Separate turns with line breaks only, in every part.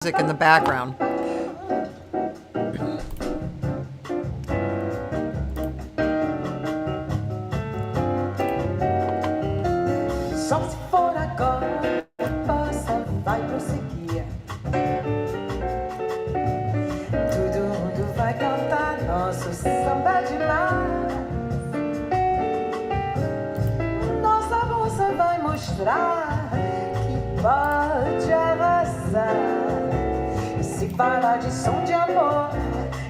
music in the background.
Só se for agora, a bossa vai prosseguir. Todo mundo vai cantar nosso samba de mar. Nossa bossa vai mostrar que pode arrasar. Se falar de som de amor,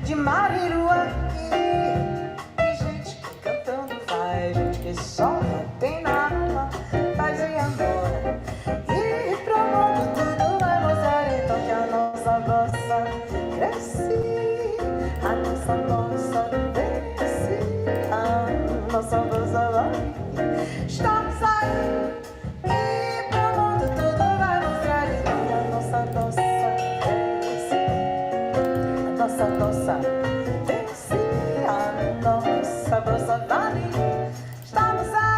de mariruá e gente que cantando faz, gente que só não tem nada, paz e amor. E pro mundo tudo vai mostrar então que a nossa bossa cresce, a nossa bossa desce, a nossa bossa vai. Estamos aí. E pro mundo tudo vai mostrar então que a nossa bossa nossa bossa desce, a nossa bossa vale. Estamos aí.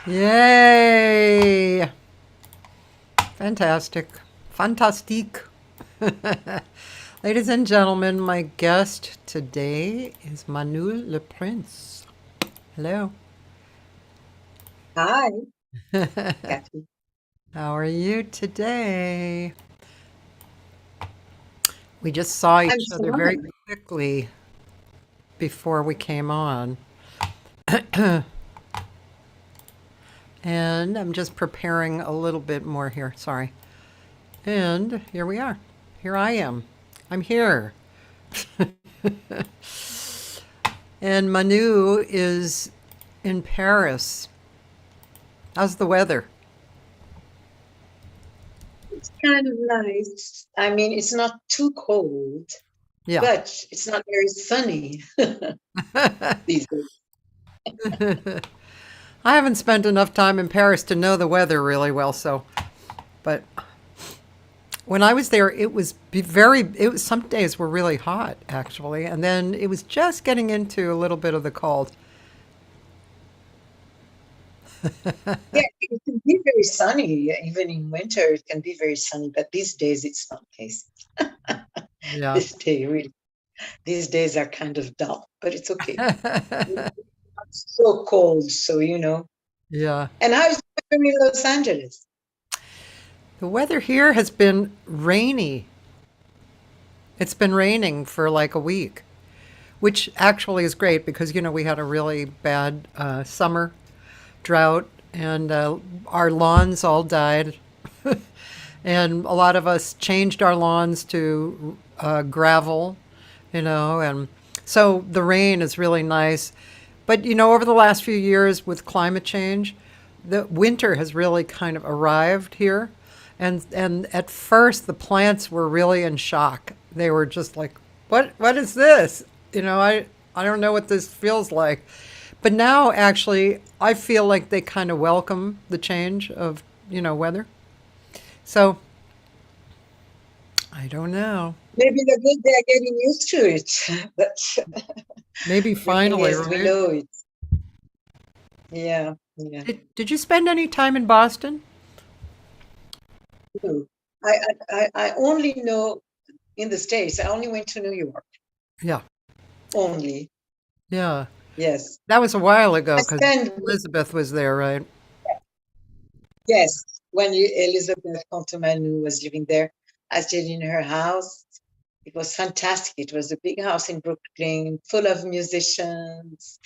Yay! Fantastic. Fantastique. Ladies and gentlemen, my guest today is MANU Le Prince. Hello.
Hi, Cathy.
How are you today? We just saw
I'm
each other very
fine.
quickly before we came on. And I'm just preparing a little bit more here. Sorry. And here we are. Here I am. I'm here. And Manu is in Paris. How's the weather?
It's kind of nice. I mean, it's not too cold,
Yeah.
but it's not very sunny these days.
I haven't spent enough time in Paris to know the weather really well, so but when I was there it was some days were really hot actually, and then it was just getting into a little bit of the cold.
Yeah, it can be very sunny. Even in winter, it can be very sunny, but these days it's not the case.
Yeah.
This day, really, these days are kind of dull, but it's okay. It's so cold, so
Yeah.
And how's the weather in Los Angeles?
The weather here has been rainy. It's been raining for like a week, which actually is great because we had a really bad summer drought, and our lawns all died. And a lot of us changed our lawns to gravel, and so the rain is really nice. But over the last few years with climate change, the winter has really kind of arrived here, and at first the plants were really in shock. They were just like, "What is this?" I don't know what this feels like. But now actually, I feel like they kind of welcome the change of weather. So I don't know.
Maybe they're getting used to it, but
Maybe
the thing
finally,
is, we
right?
know it. Yeah, yeah.
Did you spend any time in Boston?
No. I only know in the States. I only went to New York.
Yeah,
Only.
yeah.
Yes.
That was a while ago
I
because
spent,
Elizabeth was there, right?
yes, when Elizabeth Contomanu was living there, I stayed in her house. It was fantastic. It was a big house in Brooklyn, full of musicians.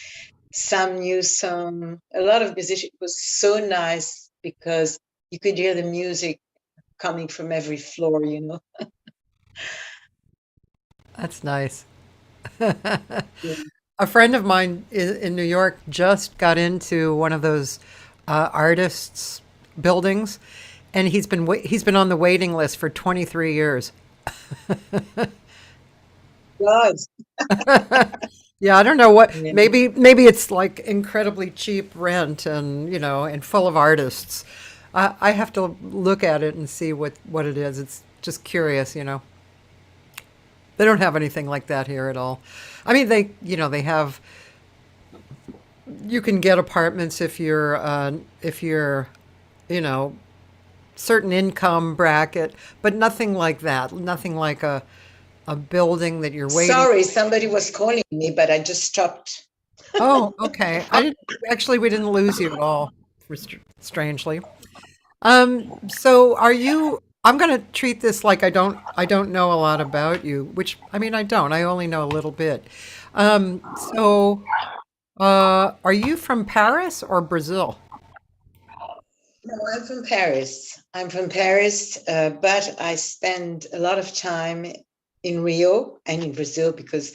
Some knew some, a lot of musicians. It was so nice because you could hear the music coming from every floor.
That's nice.
Yeah.
A friend of mine in New York just got into one of those artists' buildings, and he's been on the waiting list for 23 years.
God.
Yeah, I don't know what.
Yeah.
Maybe it's like incredibly cheap rent, and full of artists. I have to look at it and see what it is. It's just curious. They don't have anything like that here at all. I mean, they have. You can get apartments if you're, you know, certain income bracket, but nothing like that. Nothing like a building that you're waiting.
Sorry, somebody was calling me, but I just stopped.
Oh, okay. We didn't lose you at all, strangely. So are you? I'm going to treat this like I don't know a lot about you, which I mean I don't. I only know a little bit. So are you from Paris or Brazil?
No, I'm from Paris. But I spend a lot of time in Rio and in Brazil because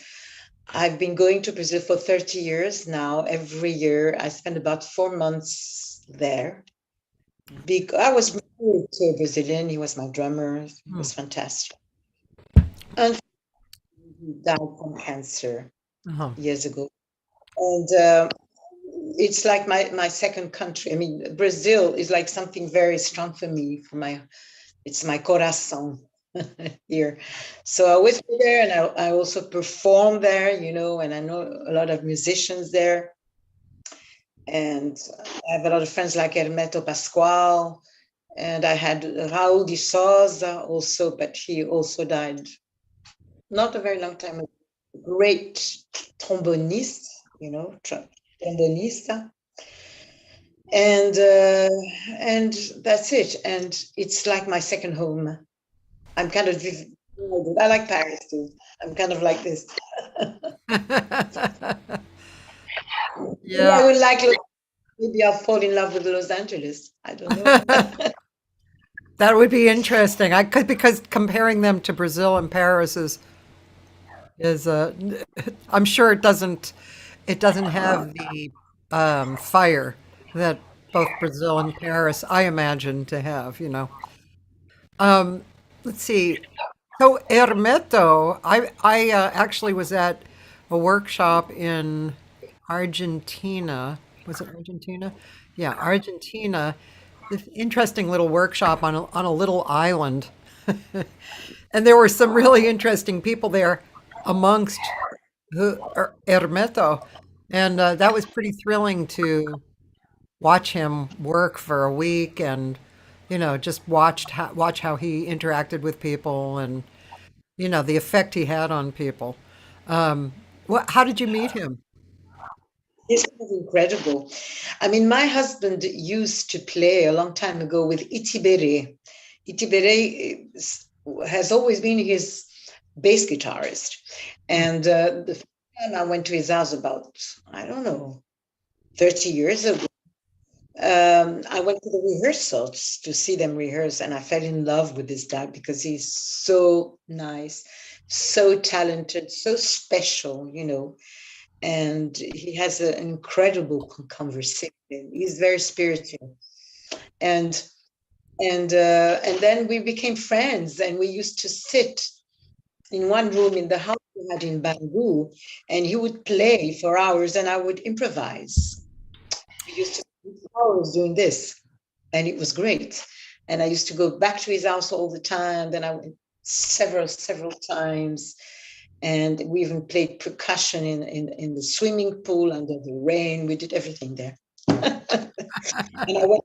I've been going to Brazil for 30 years now. Every year, I spend about 4 months there. Because I was married to a Brazilian. He was my drummer. It
Hmm.
was fantastic. And he died from cancer
Uh-huh.
years ago. And it's like my second country. I mean, Brazil is like something very strong for me. It's my corazón here. So I always go there, and I also perform there. And I know a lot of musicians there. And I have a lot of friends like Hermeto Pascoal, and I had Raul de Souza also, but he also died not a very long time ago. Great trombonist, trombonist, and that's it. And it's like my second home. I'm kind of I like Paris too. I'm kind of like this. Maybe
Yeah,
I would like maybe I'll fall in love with Los Angeles. I don't know.
that would be interesting. I could because comparing them to Brazil and Paris is I'm sure it doesn't have the fire that both Brazil and Paris I imagine to have. Um, let's see. So Hermeto, I actually was at a workshop in Argentina. Was it Argentina? Yeah, Argentina. This interesting little workshop on a little island, and there were some really interesting people there amongst Hermeto, and that was pretty thrilling to watch him work for a week and just watch how he interacted with people and the effect he had on people. How did you meet him?
It's kind of incredible. I mean, my husband used to play a long time ago with Itibere. Itibere has always been his bass guitarist. And the first time I went to his house about, I don't know, 30 years ago, I went to the rehearsals to see them rehearse, and I fell in love with this guy because he's so nice, so talented, so special, and he has an incredible conversation. He's very spiritual, and and then we became friends, and we used to sit in one room in the house we had in Bamboo, and he would play for hours, and I would improvise. We used to spend hours doing this, and it was great. And I used to go back to his house all the time. Then I went several times, and we even played percussion in the swimming pool under the rain. We did everything there. And I went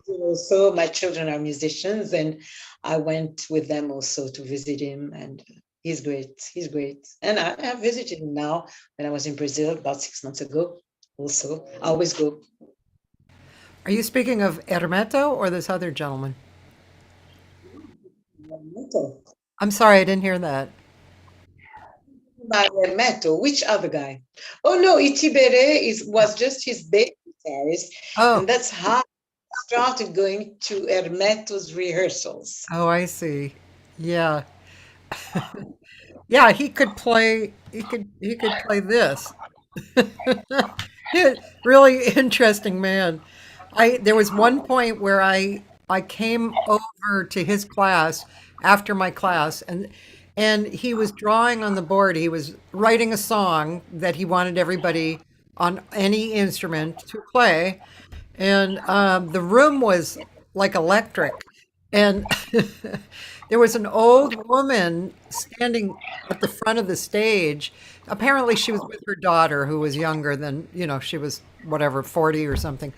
also, my children are musicians, and I went with them also to visit him, and he's great. And I have visited him now when I was in Brazil about 6 months ago also. I always go.
Are you speaking of Hermeto or this other gentleman? I'm sorry, I didn't hear that.
Metal. Which other guy? Oh no, Itibere was just his bass guitarist,
Oh,
and that's how I started going to Hermeto's rehearsals.
oh, I see. Yeah, yeah. He could play this. Yeah, really interesting man. I There was one point where I came over to his class after my class and he was drawing on the board. He was writing a song that he wanted everybody on any instrument to play, and the room was like electric, and there was an old woman standing at the front of the stage. Apparently, she was with her daughter, who was younger than she was whatever 40 or something,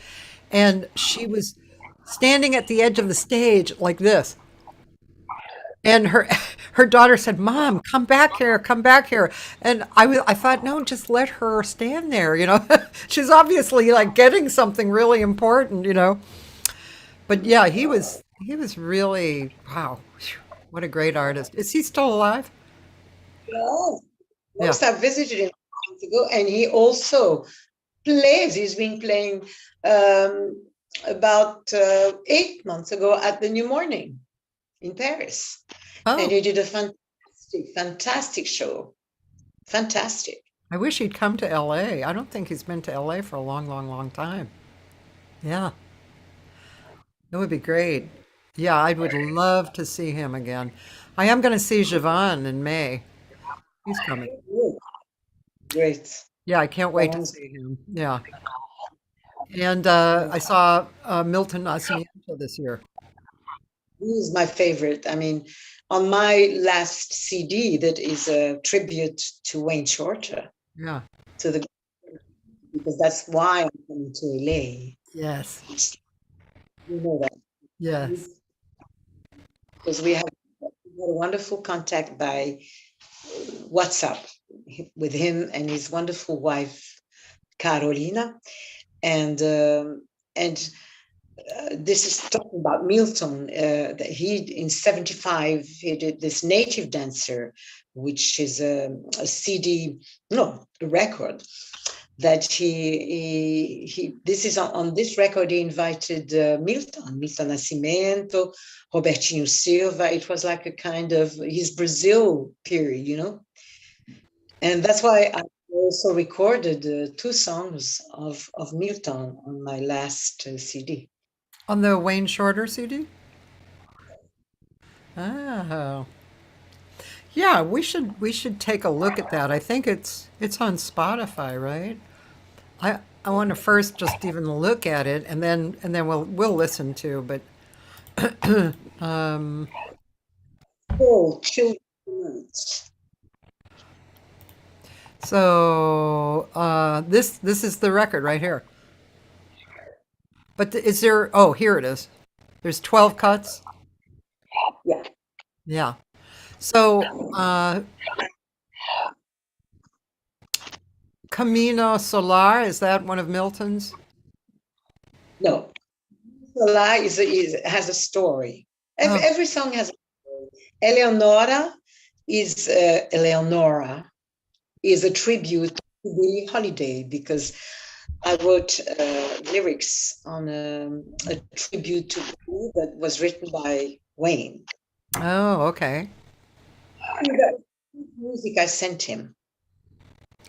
and she was standing at the edge of the stage like this. And her daughter said, "Mom, come back here." And I thought, no, just let her stand there. She's obviously like getting something really important. But yeah, he was really wow. What a great artist. Is he still alive?
Yeah.
Yeah.
Yes, I visited him months ago, and he also plays. He's been playing about 8 months ago at the New Morning in Paris, and
Oh,
he did a fantastic show. Fantastic.
I wish he'd come to LA. I don't think he's been to LA for a long, long, long time. Yeah, it would be great. Yeah, I would love to see him again. I am going to see Javon in May. He's coming.
Good. Great.
Yeah, I can't wait to
Sounds
see him. Yeah. And I saw Milton Nascimento this year.
He's my favorite. I mean, on my last CD, that is a tribute to Wayne Shorter,
Yeah.
to the because that's why I'm coming to LA.
Yes.
You know that.
Yes.
Because we had a wonderful contact by WhatsApp with him and his wonderful wife, Carolina. And this is talking about Milton. That he in '75 he did this Native Dancer, which is a CD, no, a record that he this is on this record he invited Milton Nascimento, Robertinho Silva. It was like a kind of his Brazil period, you know, and that's why I also recorded 2 songs of Milton on my last CD.
On the Wayne Shorter CD? Oh. Yeah, we should take a look at that. I think it's on Spotify, right? I want to first just even look at it and then we'll listen to, but um
Oh, children.
so this is the record right here. But is there, oh, here it is. There's 12 cuts.
Yeah.
Yeah. So Camino Solar, is that one of Milton's?
No, Solar has a story.
Oh,
Every song has a story. Eleonora is a tribute to Billie Holiday because I wrote lyrics on a tribute to Billie that was written by Wayne.
oh, okay.
And the music I sent him,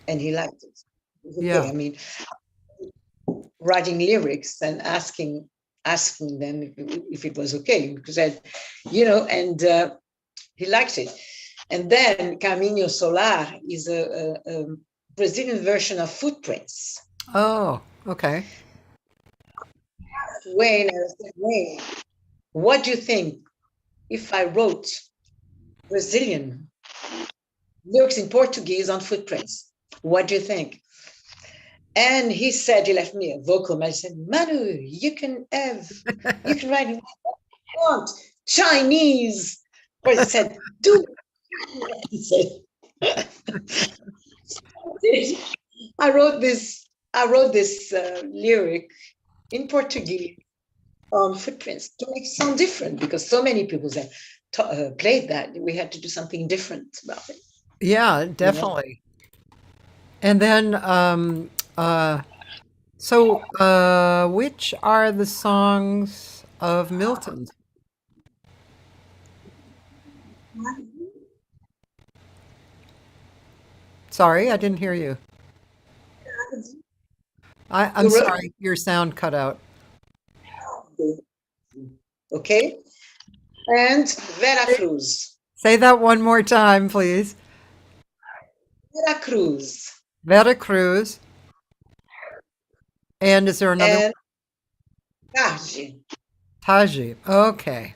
and he liked it. It was okay.
Yeah.
I mean, writing lyrics and asking them if it was okay because and he liked it. And then Caminho Solar is a Brazilian version of Footprints.
Oh, okay.
Wayne, I said, Wayne, what do you think if I wrote Brazilian lyrics in Portuguese on Footprints? What do you think? And he said, he left me a vocal message. He said, Manu, you can write what you want. Chinese. Or he said, do it. He said, I wrote this lyric in Portuguese on Footprints to make it sound different because so many people said, played that. We had to do something different about it.
Yeah,
You know?
definitely. And then so which are the songs of Milton's? Sorry, I didn't hear you. I'm
You wrote,
sorry, your sound cut out.
okay? And Veracruz.
Say that one more time, please.
Veracruz.
Veracruz. And is there another one?
And Tarde.
Taji. Okay.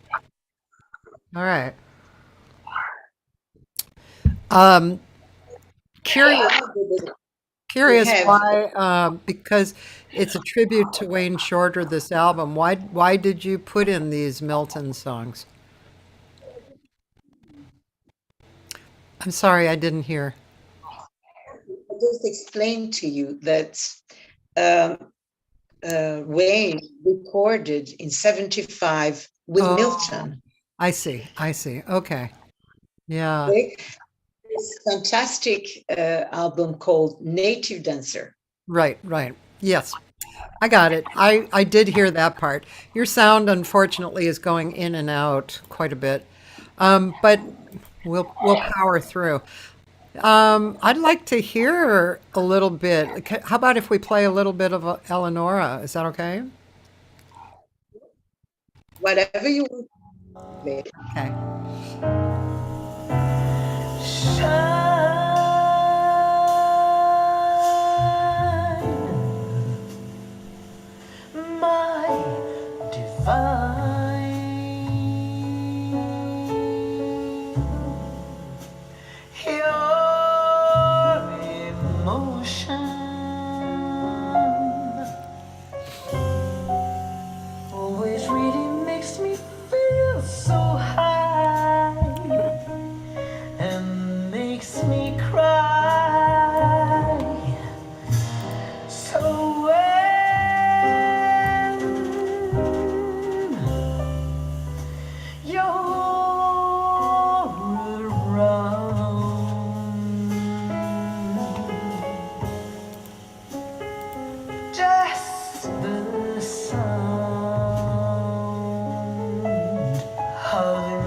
All right. Um, curious,
We
curious
have
why, because it's a tribute to Wayne Shorter, this album. Why did you put in these Milton songs? I'm sorry, I didn't hear.
I just explained to you that um, Wayne recorded in '75 with
Oh,
Milton.
I see. I see. Okay. Yeah.
Okay? This fantastic album called Native Dancer.
Right, right. Yes. I got it. I did hear that part. Your sound, unfortunately, is going in and out quite a bit, but we'll power through. I'd like to hear a little bit. How about if we play a little bit of Eleonora? Is that okay?
Whatever you want to play.
Okay.
Shine, my divine, your emotion me cry. So when you're around, just the sound of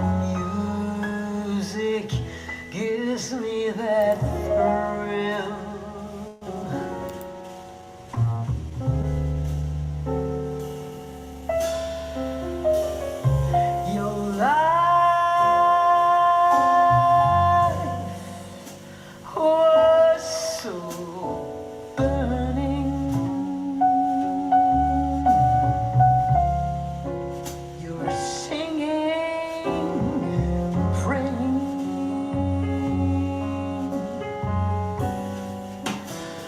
music gives me that thrill. Your life was so burning. You were singing, praying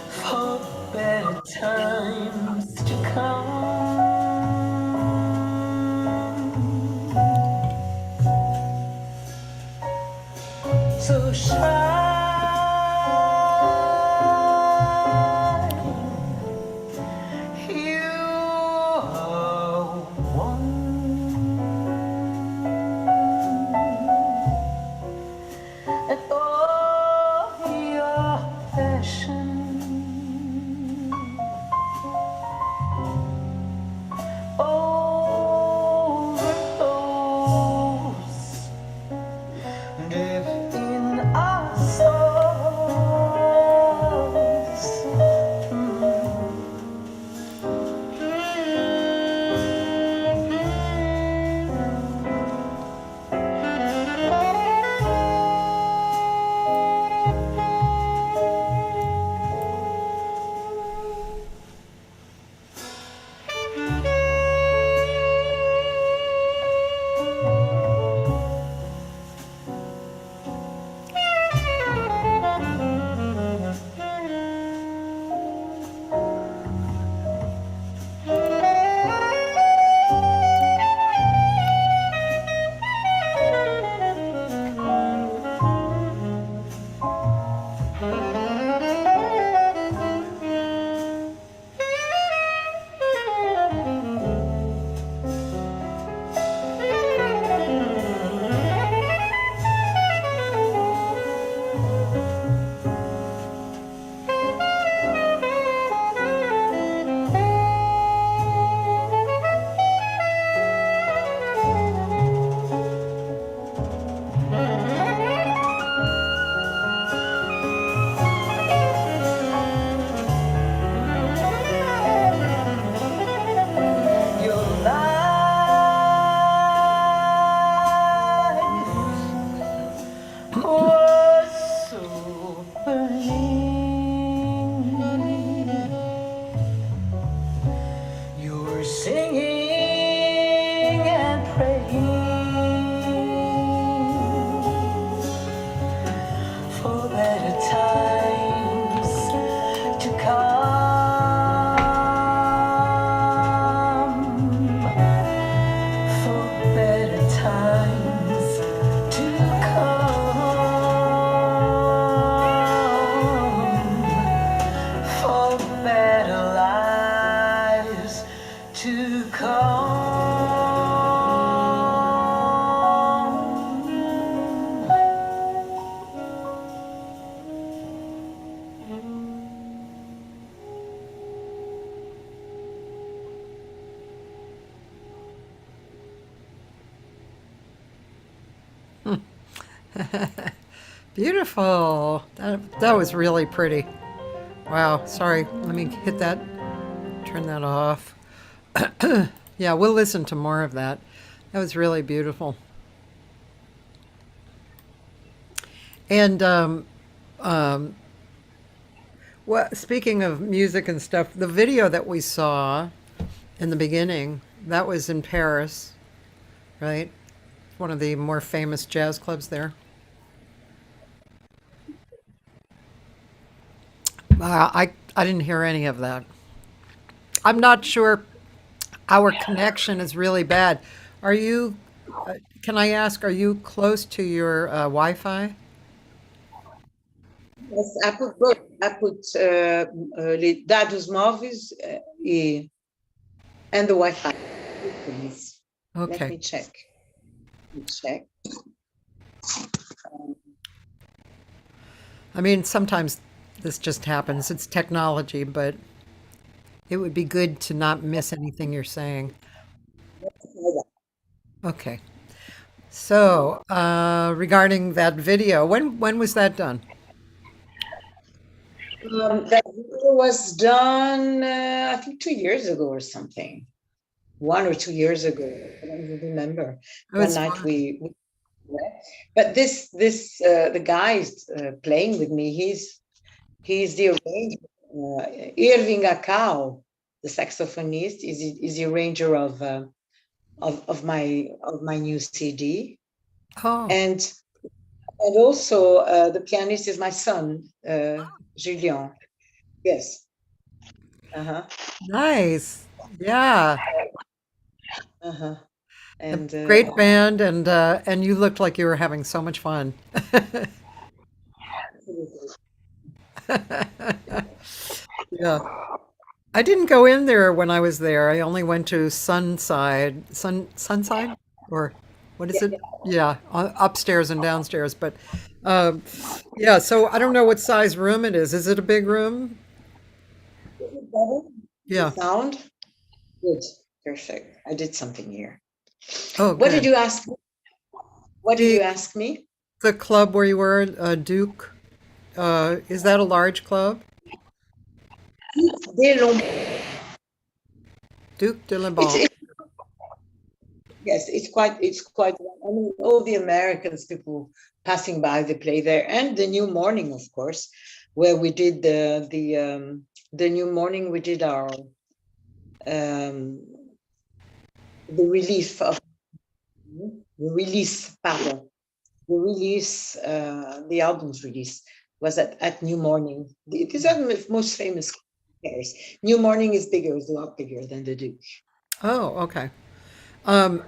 for better times to come. So shine, you are one, and all your passion overflows deep in our souls. Your life was so burning. You were singing and praying for better times to come. For better times to come. For better lives to
Beautiful. That was really pretty. Wow. Sorry. Let me hit that. Turn that off. Yeah, we'll listen to more of that. That was really beautiful. And well, speaking of music and stuff, the video that we saw in the beginning, that was in Paris, right? One of the more famous jazz clubs there. I didn't hear any of that. I'm not sure. Our connection is really bad. Are you? Can I ask? Are you close to your Wi-Fi?
Yes, I put both. I put les dados móveis and the Wi-Fi. Please. Let
Okay.
me check. Let me check.
I mean, sometimes this just happens. It's technology, but it would be good to not miss anything you're saying. Okay. So, regarding that video, when was that done?
That video was done, I think 2 years ago or something. 1 or 2 years ago. I don't even remember.
Oh,
One
it's
night
fun.
we but this the guy playing with me. He's the arranger. Irving Acau, the saxophonist, is the arranger of my new CD,
Oh,
and also the pianist is my son, Julien. Yes. Uh-huh.
nice. Yeah.
Uh-huh.
A
And
great band, and you looked like you were having so much fun. Yeah. I didn't go in there when I was there. I only went to Sunside, or what is
yeah,
it?
yeah.
Yeah, upstairs and downstairs. But um, yeah, so I don't know what size room it is. Is it a big room?
Is it better? The
Yeah.
sound? Good. Perfect. I did something here.
Oh,
What did
good.
you ask me? What did
The
you ask me?
the club where you were, Duke, is that a large club?
Des Longs.
Duke de
It's,
Liban.
it's yes, it's quite. I mean, all the Americans, people passing by, they play there, and the New Morning, of course, where we did the New Morning. We did our um, the relief of the release, pardon, the release, the album's release was at New Morning. These are the most famous pairs. New Morning is a lot bigger than the Duke.
Oh, okay. Um,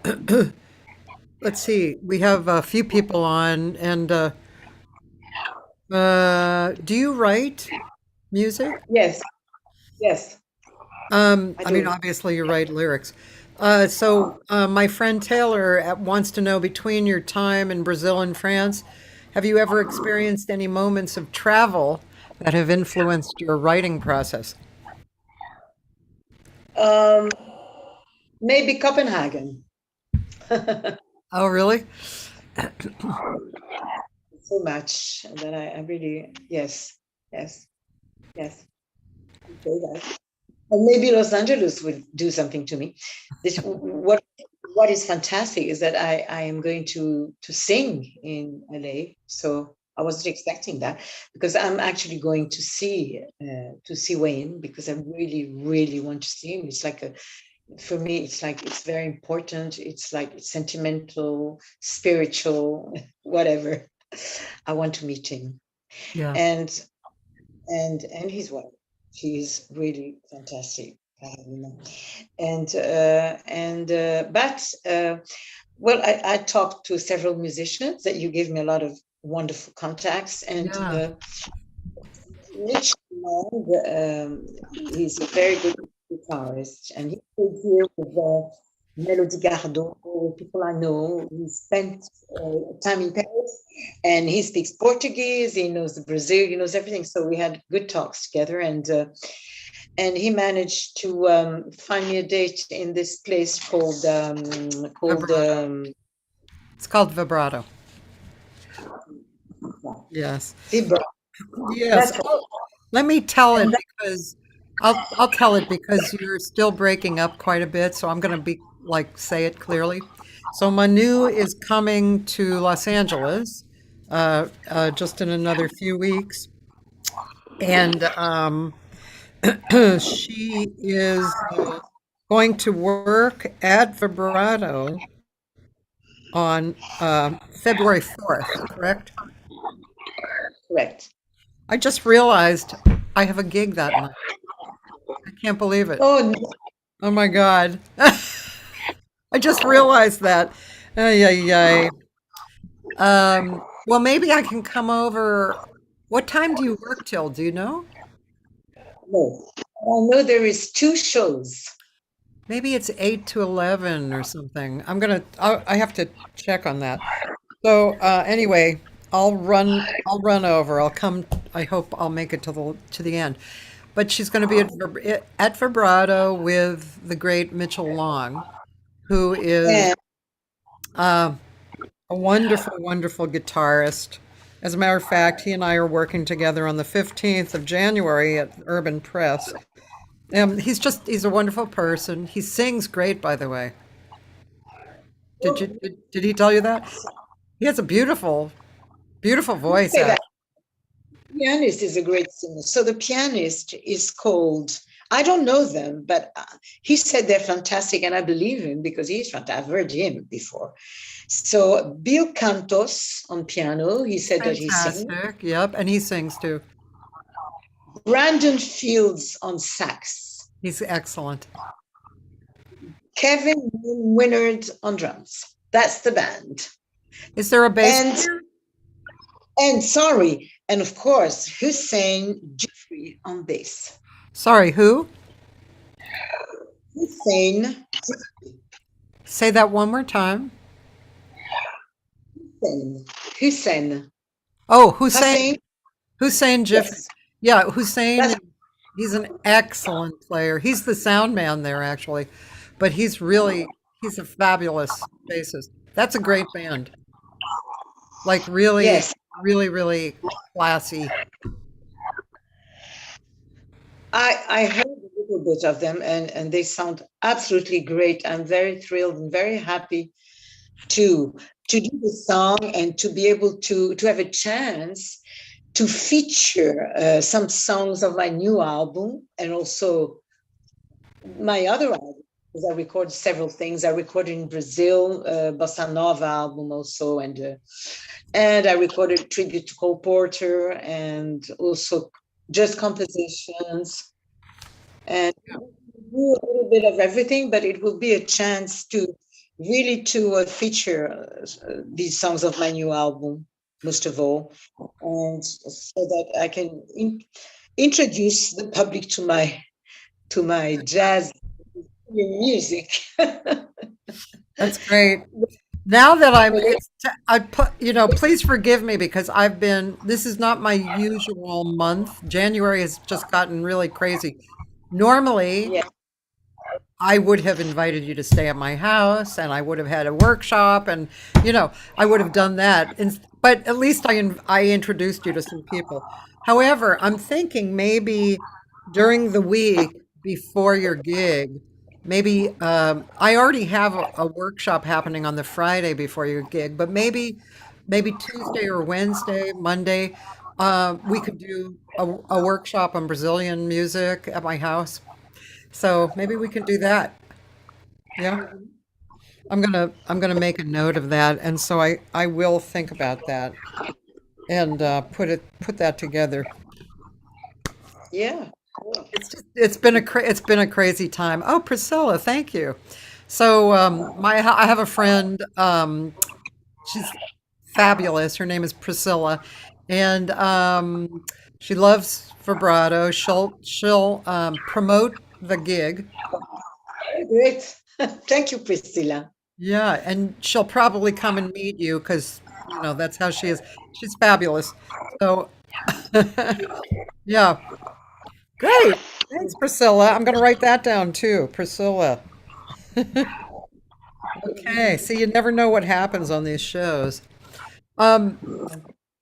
let's see. We have a few people on, and do you write music?
Yes, yes, I
I mean,
do.
obviously you write lyrics. My friend Taylor wants to know between your time in Brazil and France, have you ever experienced any moments of travel that have influenced your writing process?
Um, maybe Copenhagen. So
Oh, really?
much that I really, yes, yes, yes. I say that. And maybe Los Angeles will do something to me. What is fantastic is that I am going to sing in LA. So I wasn't expecting that because I'm actually going to see Wayne because I really, really want to see him. It's like for me, it's like it's very important. It's like it's sentimental, spiritual, whatever. I want to meet him.
Yeah.
And and his wife. She's really fantastic. Well, I talked to several musicians that you gave me a lot of wonderful contacts, and
Yeah.
Rich Long, he's a very good guitarist, and he played here with Melody Gardot, people I know. He spent time in Paris, and he speaks Portuguese. He knows Brazil. He knows everything. So we had good talks together, and he managed to find me a date in this place called
Vibrato. It's called vibrato. Yes.
Vibra.
Yes.
That's right.
Oh, let me tell it
And
because I'll tell it because you're still breaking up quite a bit, so I'm going to be like say it clearly. So Manu is coming to Los Angeles just in another few weeks, and she is going to work at Vibrato on February 4th, correct?
correct.
I just realized I have a gig that night. I can't believe it.
Oh,
Oh my God. I just realized that. Ay, ay, ay. Well, maybe I can come over What time do you work till? Do you know?
No, I know there is two shows.
Maybe it's 8 to 11 or something. I have to check on that. So anyway, I'll run over. I'll come. I hope I'll make it to the end. But she's going to be at vibrato with the great Mitchell Long, who is
And
uh, a wonderful, wonderful guitarist. As a matter of fact, he and I are working together on the 15th of January at Urban Press. He's a wonderful person. He sings great, by the way. Did he tell you that? He has a beautiful, beautiful voice.
say that pianist is a great singer. So the pianist is called, I don't know them, but he said they're fantastic, and I believe him because he's fantastic. I've heard him before. So Bill Cantos on piano, he said that he sings.
Fantastic. Yep, and he sings too.
Brandon Fields on sax.
He's excellent.
Kevin Winard on drums. That's the band.
Is there a bass
And
player?
and sorry, and of course, Hussein Jeffrey on bass.
Sorry, who?
Hussein,
Say that one more time.
Hussein, Hussein,
Oh, Hussein.
Hussein.
Hussein Jiffy.
Yes,
Yeah, Hussein.
that's
He's an excellent player. He's the sound man there, actually, but he's a fabulous bassist. That's a great band. Like really,
yes.
really, really classy.
I heard a little bit of them, and they sound absolutely great. I'm very thrilled and very happy to do the song and to be able to have a chance to feature some songs of my new album and also my other album. Because I recorded several things. I recorded in Brazil, bossa nova album also, and I recorded tribute to Cole Porter and also just compositions and do a little bit of everything. But it will be a chance to really to feature these songs of my new album, most of all, and so that I can introduce the public to my jazz music.
That's great. Now that I put, please forgive me because this is not my usual month. January has just gotten really crazy. Normally,
Yeah.
I would have invited you to stay at my house and I would have had a workshop and, I would have done that. But at least I introduced you to some people. However, I'm thinking maybe during the week before your gig, maybe I already have a workshop happening on the Friday before your gig, but maybe Tuesday or Wednesday, Monday, we could do a workshop on Brazilian music at my house. So maybe we can do that. Yeah, I'm gonna make a note of that, and so I will think about that and put that together.
Yeah.
It's been a crazy time. Oh, Priscilla, thank you. So I have a friend. She's fabulous. Her name is Priscilla, and she loves vibrato. She'll promote the gig.
Great. Thank you, Priscilla.
Yeah, and she'll probably come and meet you because that's how she is. She's fabulous. So yeah, great. Thanks, Priscilla. I'm going to write that down too, Priscilla. Okay, see, you never know what happens on these shows. Um,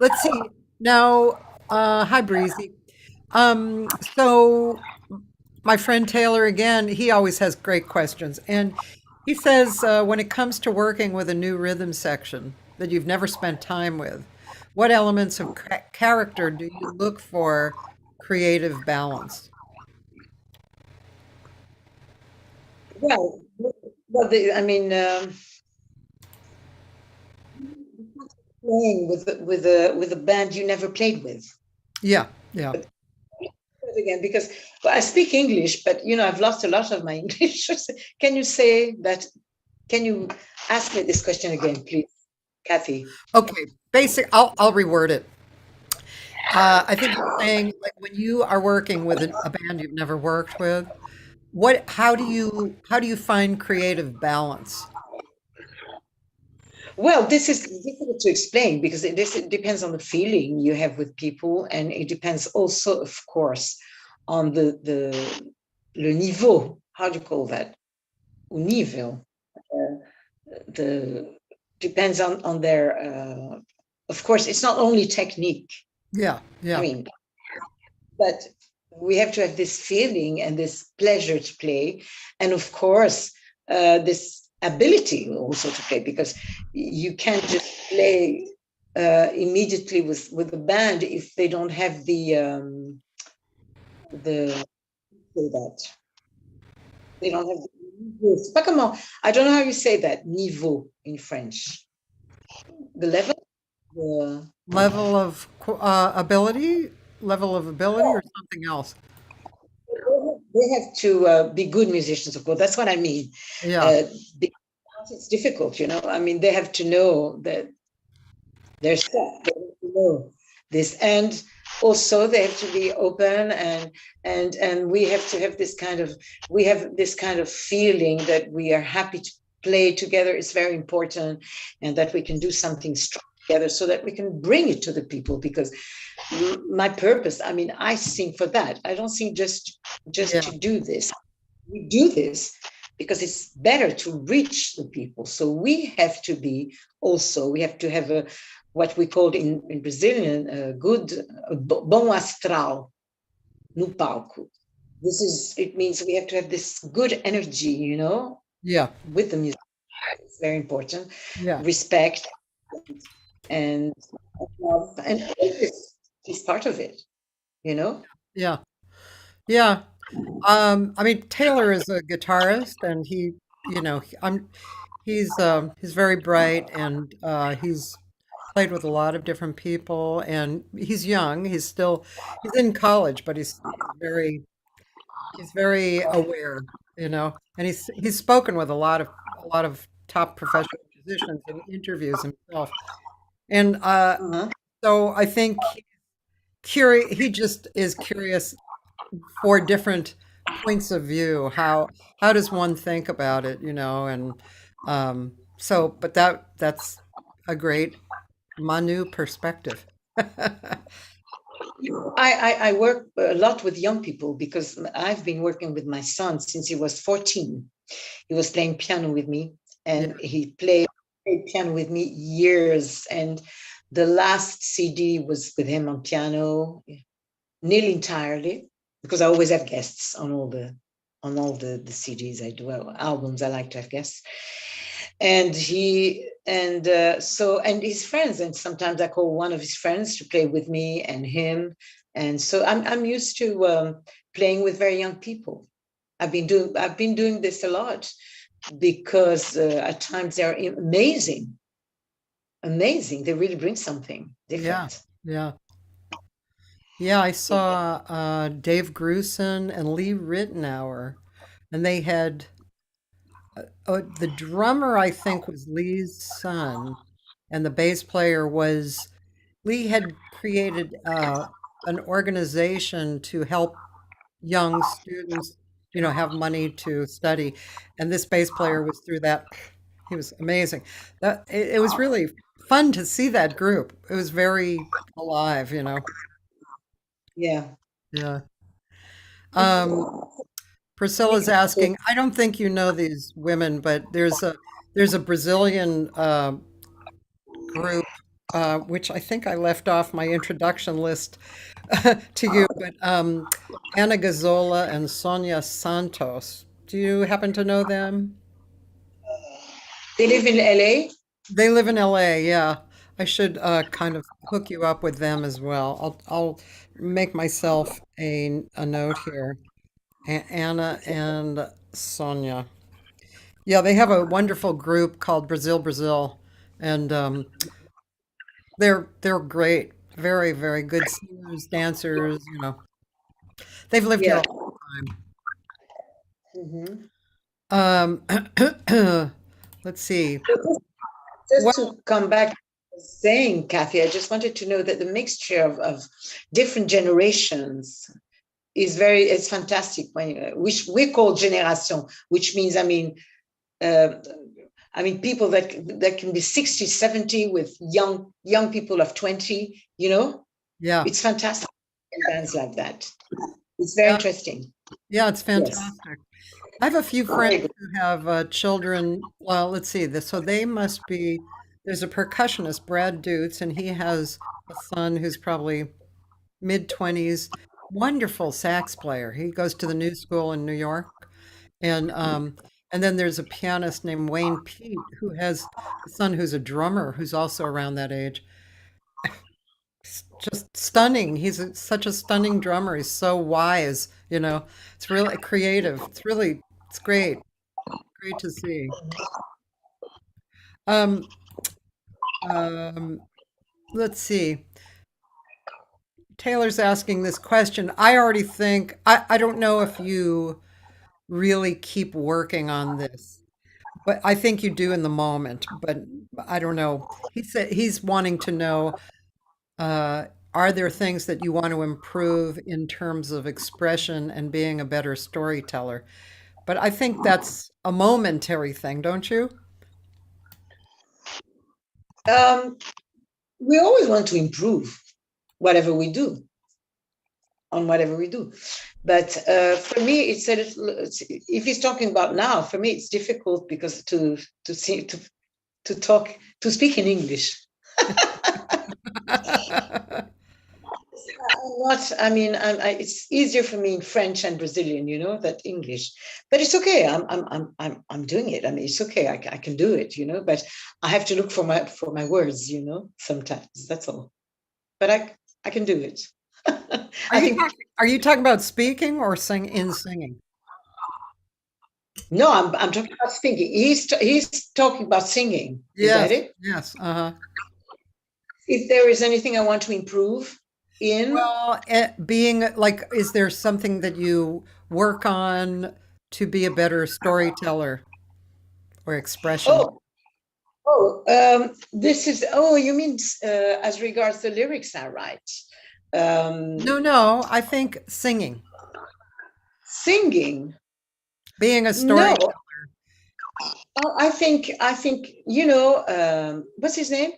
let's see. Now, hi, Breezy. So my friend Taylor again, he always has great questions, and he says when it comes to working with a new rhythm section that you've never spent time with, what elements of character do you look for creative balance?
Well, I mean, playing with a band you never played with.
Yeah, yeah.
Again, because I speak English, but I've lost a lot of my English. Can you say that? Can you ask me this question again, please, Cathy?
Okay, basic. I'll reword it. I think you're saying like when you are working with a band you've never worked with, how do you find creative balance?
Well, this is difficult to explain because it depends on the feeling you have with people, and it depends also, of course, on the le niveau. How do you call that? O nível. Uh, the depends on their. Of course, it's not only technique.
Yeah,
I
yeah,
mean, but we have to have this feeling and this pleasure to play, and of course, this ability also to play, because you can't just play immediately with the band if they don't have the say that they don't have the, pas comment, I don't know how you say that niveau in French. The level, the
level of ability or something else.
they have to be good musicians, of course. That's what I mean.
Yeah,
Uh, because it's difficult, you know. I mean, they have to know that they're stuck. They have to know this, and also they have to be open, and we have to have this kind of feeling that we are happy to play together. It's very important, and that we can do something strong together, so that we can bring it to the people. Because my purpose, I mean, I sing for that. I don't sing just
yeah,
to do this. We do this because it's better to reach the people. So we have to be also, we have to have a what we called in Brazilian a good bom astral no palco. This is, it means we have to have this good energy, you know,
yeah,
with the music. It's very important.
yeah,
Respect and love, and all this is part of it, you know.
yeah, yeah. I mean, Taylor is a guitarist, and you know, he's very bright, and he's played with a lot of different people, and he's young. He's in college, but he's very aware, you know, and he's spoken with a lot of top professional musicians in interviews himself, and
Uh-huh.
so I think he just is curious for different points of view. How does one think about it, you know? And so, but that's a great Manu perspective.
I work a lot with young people because I've been working with my son since he was 14. He was playing piano with me,
Yeah,
and he played piano with me years. And the last CD was with him on piano, nearly entirely, because I always have guests on all the CDs I do, albums. I like to have guests, and he and so and his friends, and sometimes I call one of his friends to play with me and him, and so I'm used to playing with very young people. I've been doing this a lot because at times they're amazing, amazing. They really bring something
yeah,
different.
yeah, yeah. I saw Dave Grusin and Lee Ritenour, and they had the drummer. I think was Lee's son, and the bass player was Lee had created an organization to help young students, you know, have money to study. And this bass player was through that. He was amazing. It was really fun to see that group. It was very alive, you know.
Yeah.
Yeah. Um, Priscilla's asking, I don't think you know these women, but there's a Brazilian group, which I think I left off my introduction list to you, but Ana Gazzola and Sonia Santos. Do you happen to know them?
They live in LA.
They live in LA, yeah. I should kind of hook you up with them as well. I'll make myself a note here. Anna and Sonia. Yeah, they have a wonderful group called Brazil, and they're great. Very, very good singers, dancers, you know. They've lived here
Yeah.
a long
Mhm.
time. Let's see.
Just
Well,
to come back saying, Cathy, I just wanted to know that the mixture of different generations is it's fantastic. Which we call génération, which means, uh, people that can be 60, 70 with young people of 20,
Yeah.
it's fantastic in bands like that. It's very
Yeah.
interesting.
Yeah, it's
Yes.
fantastic. I have a few
Very
friends
good.
who have children. Well, let's see this. So they must be, there's a percussionist, Brad Dutz, and he has a son who's probably mid-20s, wonderful sax player. He goes to the New School in New York. And then there's a pianist named Wayne Pete who has a son who's a drummer who's also around that age. Just stunning. Such a stunning drummer. He's so wise, you know. It's really creative. It's great. Great to see. Um, um, let's see. Taylor's asking this question. I already think I don't know if you really keep working on this, but I think you do in the moment, but I don't know. He said he's wanting to know, are there things that you want to improve in terms of expression and being a better storyteller? But I think that's a momentary thing, don't you?
Um, we always want to improve whatever we do on whatever we do. But for me, if he's talking about now, for me, it's difficult because to talk to speak in English. It's easier for me in French and Brazilian, than English. But it's okay. I'm doing it. I mean, it's okay. I can do it, But I have to look for my words, sometimes. That's all. But I can do it.
Are
I
you
think
are you talking about speaking or singing?
no. I'm talking about speaking. He's talking about singing. Is that
Yes,
it?
yes, uh-huh.
If there is anything I want to improve in,
Well, being like, is there something that you work on to be a better storyteller or expression?
oh, this is, you mean as regards the lyrics I write.
No,
Um,
no, I think singing,
Singing,
being a
no.
story
I think, what's his name?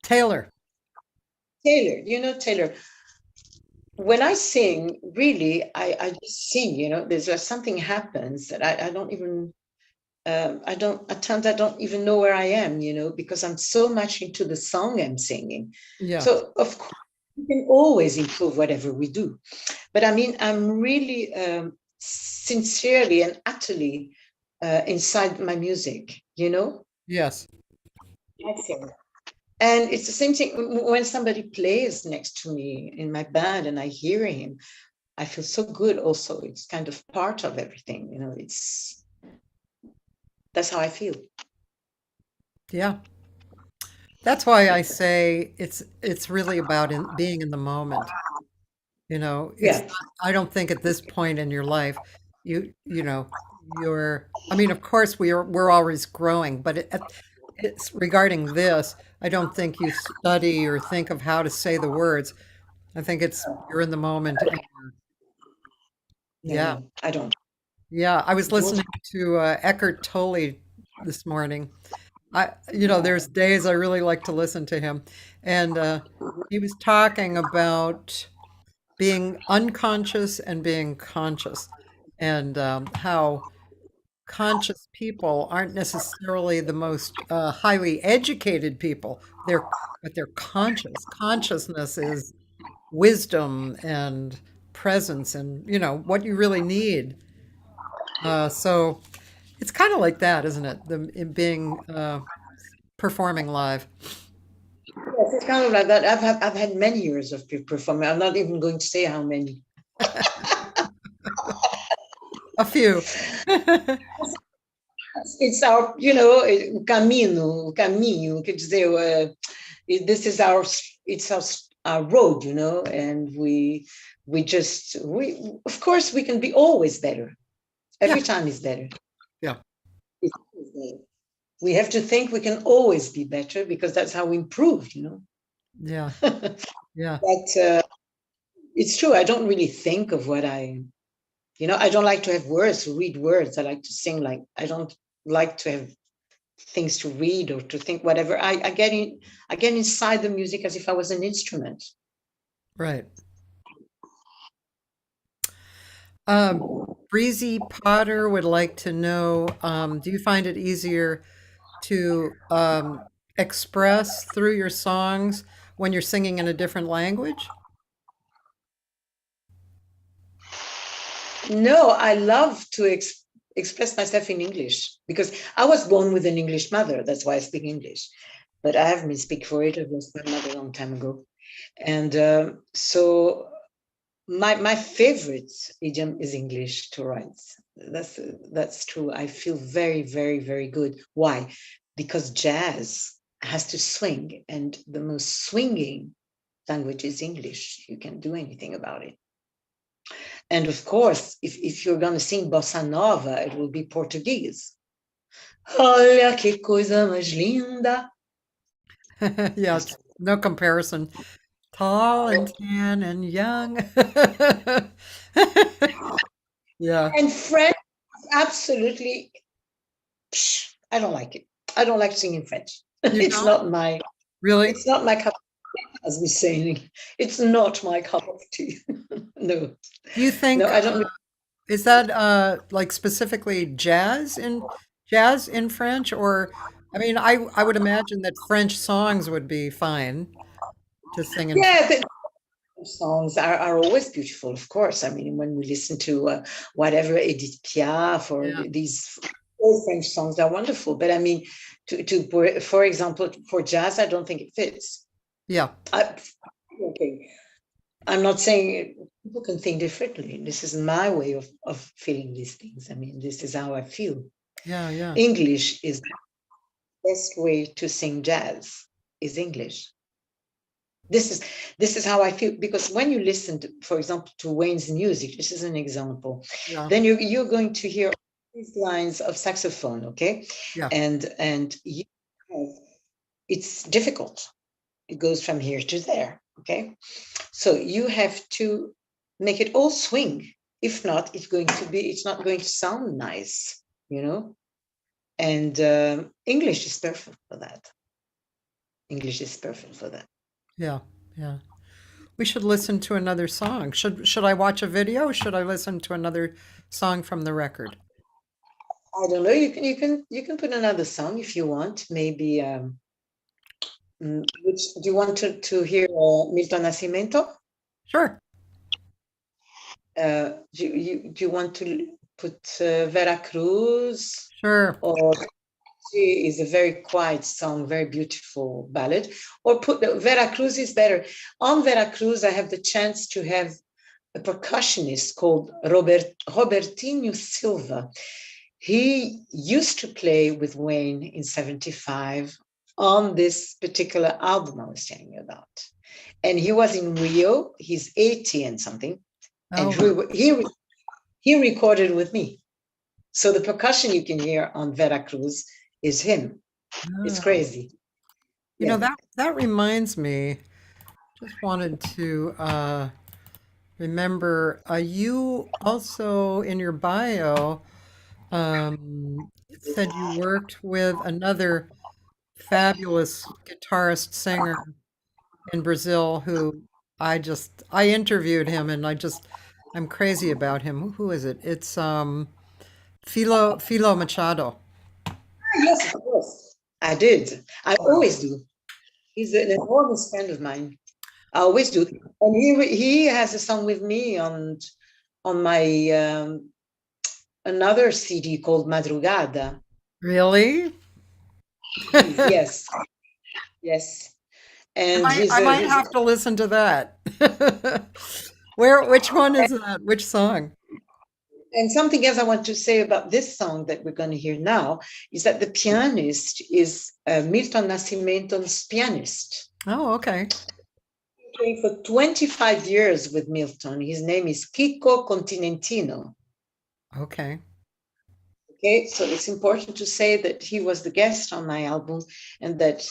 Taylor.
Taylor. Taylor. When I sing, really, I just sing, there's just something happens that I don't even, at times I don't even know where I am, because I'm so much into the song I'm singing.
Yeah.
So, of course, we can always improve whatever we do. But I'm really sincerely and utterly inside my music,
Yes.
I sing. And it's the same thing when somebody plays next to me in my band and I hear him. I feel so good also. It's kind of part of everything, that's how I feel.
Yeah. That's why I say it's really about being in the moment. You know, it's
Yeah.
not, I don't think at this point in your life, you know, I mean, of course we're always growing, but it's regarding this, I don't think you study or think of how to say the words. I think you're in the moment. And
No,
yeah.
no, I don't.
Yeah. I was listening to Eckhart Tolle this morning. There's days I really like to listen to him. And he was talking about being unconscious and being conscious, and how conscious people aren't necessarily the most highly educated people. But they're conscious. Consciousness is wisdom and presence, and what you really need. So it's kind of like that, isn't it? In being performing live.
Yes, it's kind of like that. I've had many years of performing. I'm not even going to say how many.
A few.
It's our, caminho, quer dizer, this is it's our road, and of course, we can be always better.
Yeah.
Every time is better.
Yeah.
It's always better. We have to think we can always be better because that's how we improve, you know.
Yeah. Yeah.
But it's true. I don't really think of what I don't like to have words, to read words. I like to sing. Like, I don't like to have things to read or to think whatever. I get inside the music as if I was an instrument.
Right. Breezy Potter would like to know, do you find it easier to express through your songs when you're singing in a different language?
No, I love to express myself in English because I was born with an English mother. That's why I speak English. But I haven't been speaking for it. I lost my mother a long time ago. And so my favorite idiom is English to write. That's true. I feel very, very, very good. Why? Because jazz has to swing, and the most swinging language is English. You can't do anything about it. And of course, if you're going to sing bossa nova, it will be Portuguese. Olha que coisa mais linda.
Yeah, it's no comparison. Tall and tan and young. Yeah.
And French, absolutely, I don't like it. I don't like singing French. It's not my
Really?
It's not my cup of tea, as we say. It's not my cup of tea. No.
Do you think
No, I don't.
is that like specifically jazz in French, or I mean I would imagine that French songs would be fine to sing in French.
Yeah, the songs are always beautiful, of course. I mean, when we listen to whatever Edith Piaf or
Yeah.
these old French songs, they're wonderful. But I mean, for example, for jazz, I don't think it fits.
Yeah.
Okay. I'm not saying people can think differently. This is my way of feeling these things. I mean, this is how I feel.
Yeah, yeah.
English is the best way to sing jazz, is English. This is how I feel, because when you listen to, for example, to Wayne's music, this is an example,
Yeah.
then you're going to hear these lines of saxophone, okay?
Yeah.
And it's difficult. It goes from here to there, okay? So you have to make it all swing. If not, it's not going to sound nice, you know? And English is perfect for that. English is perfect for that.
Yeah. Yeah. We should listen to another song. Should I watch a video? Or should I listen to another song from the record?
I don't know. You can put another song if you want. Maybe which do you want to hear? Milton Nascimento?
Sure.
Do you want to put Vera Cruz?
Sure.
Or she is a very quiet song, very beautiful ballad. Or put Vera Cruz is better. On Vera Cruz, I have the chance to have a percussionist called Robertinho Silva. He used to play with Wayne in '75 on this particular album I was telling you about. And he was in Rio. He's 80 and something.
Oh.
And he recorded with me. So the percussion you can hear on Vera Cruz is him. It's crazy.
You know, that reminds me, just wanted to remember, you also in your bio said you worked with another fabulous guitarist singer in Brazil who I interviewed him and I'm crazy about him. Who is it? It's Philo Machado.
Yes, of course. I did. I always do. He's an enormous friend of mine. I always do. And he has a song with me on my another CD called Madrugada.
Really?
Yes. Yes. And
I might have to listen to that. Which one is that? Which song?
And something else I want to say about this song that we're going to hear now is that the pianist is Milton Nascimento's pianist.
Oh, okay.
He played for 25 years with Milton. His name is Chico Continentino.
Okay.
Okay, so it's important to say that he was the guest on my album and that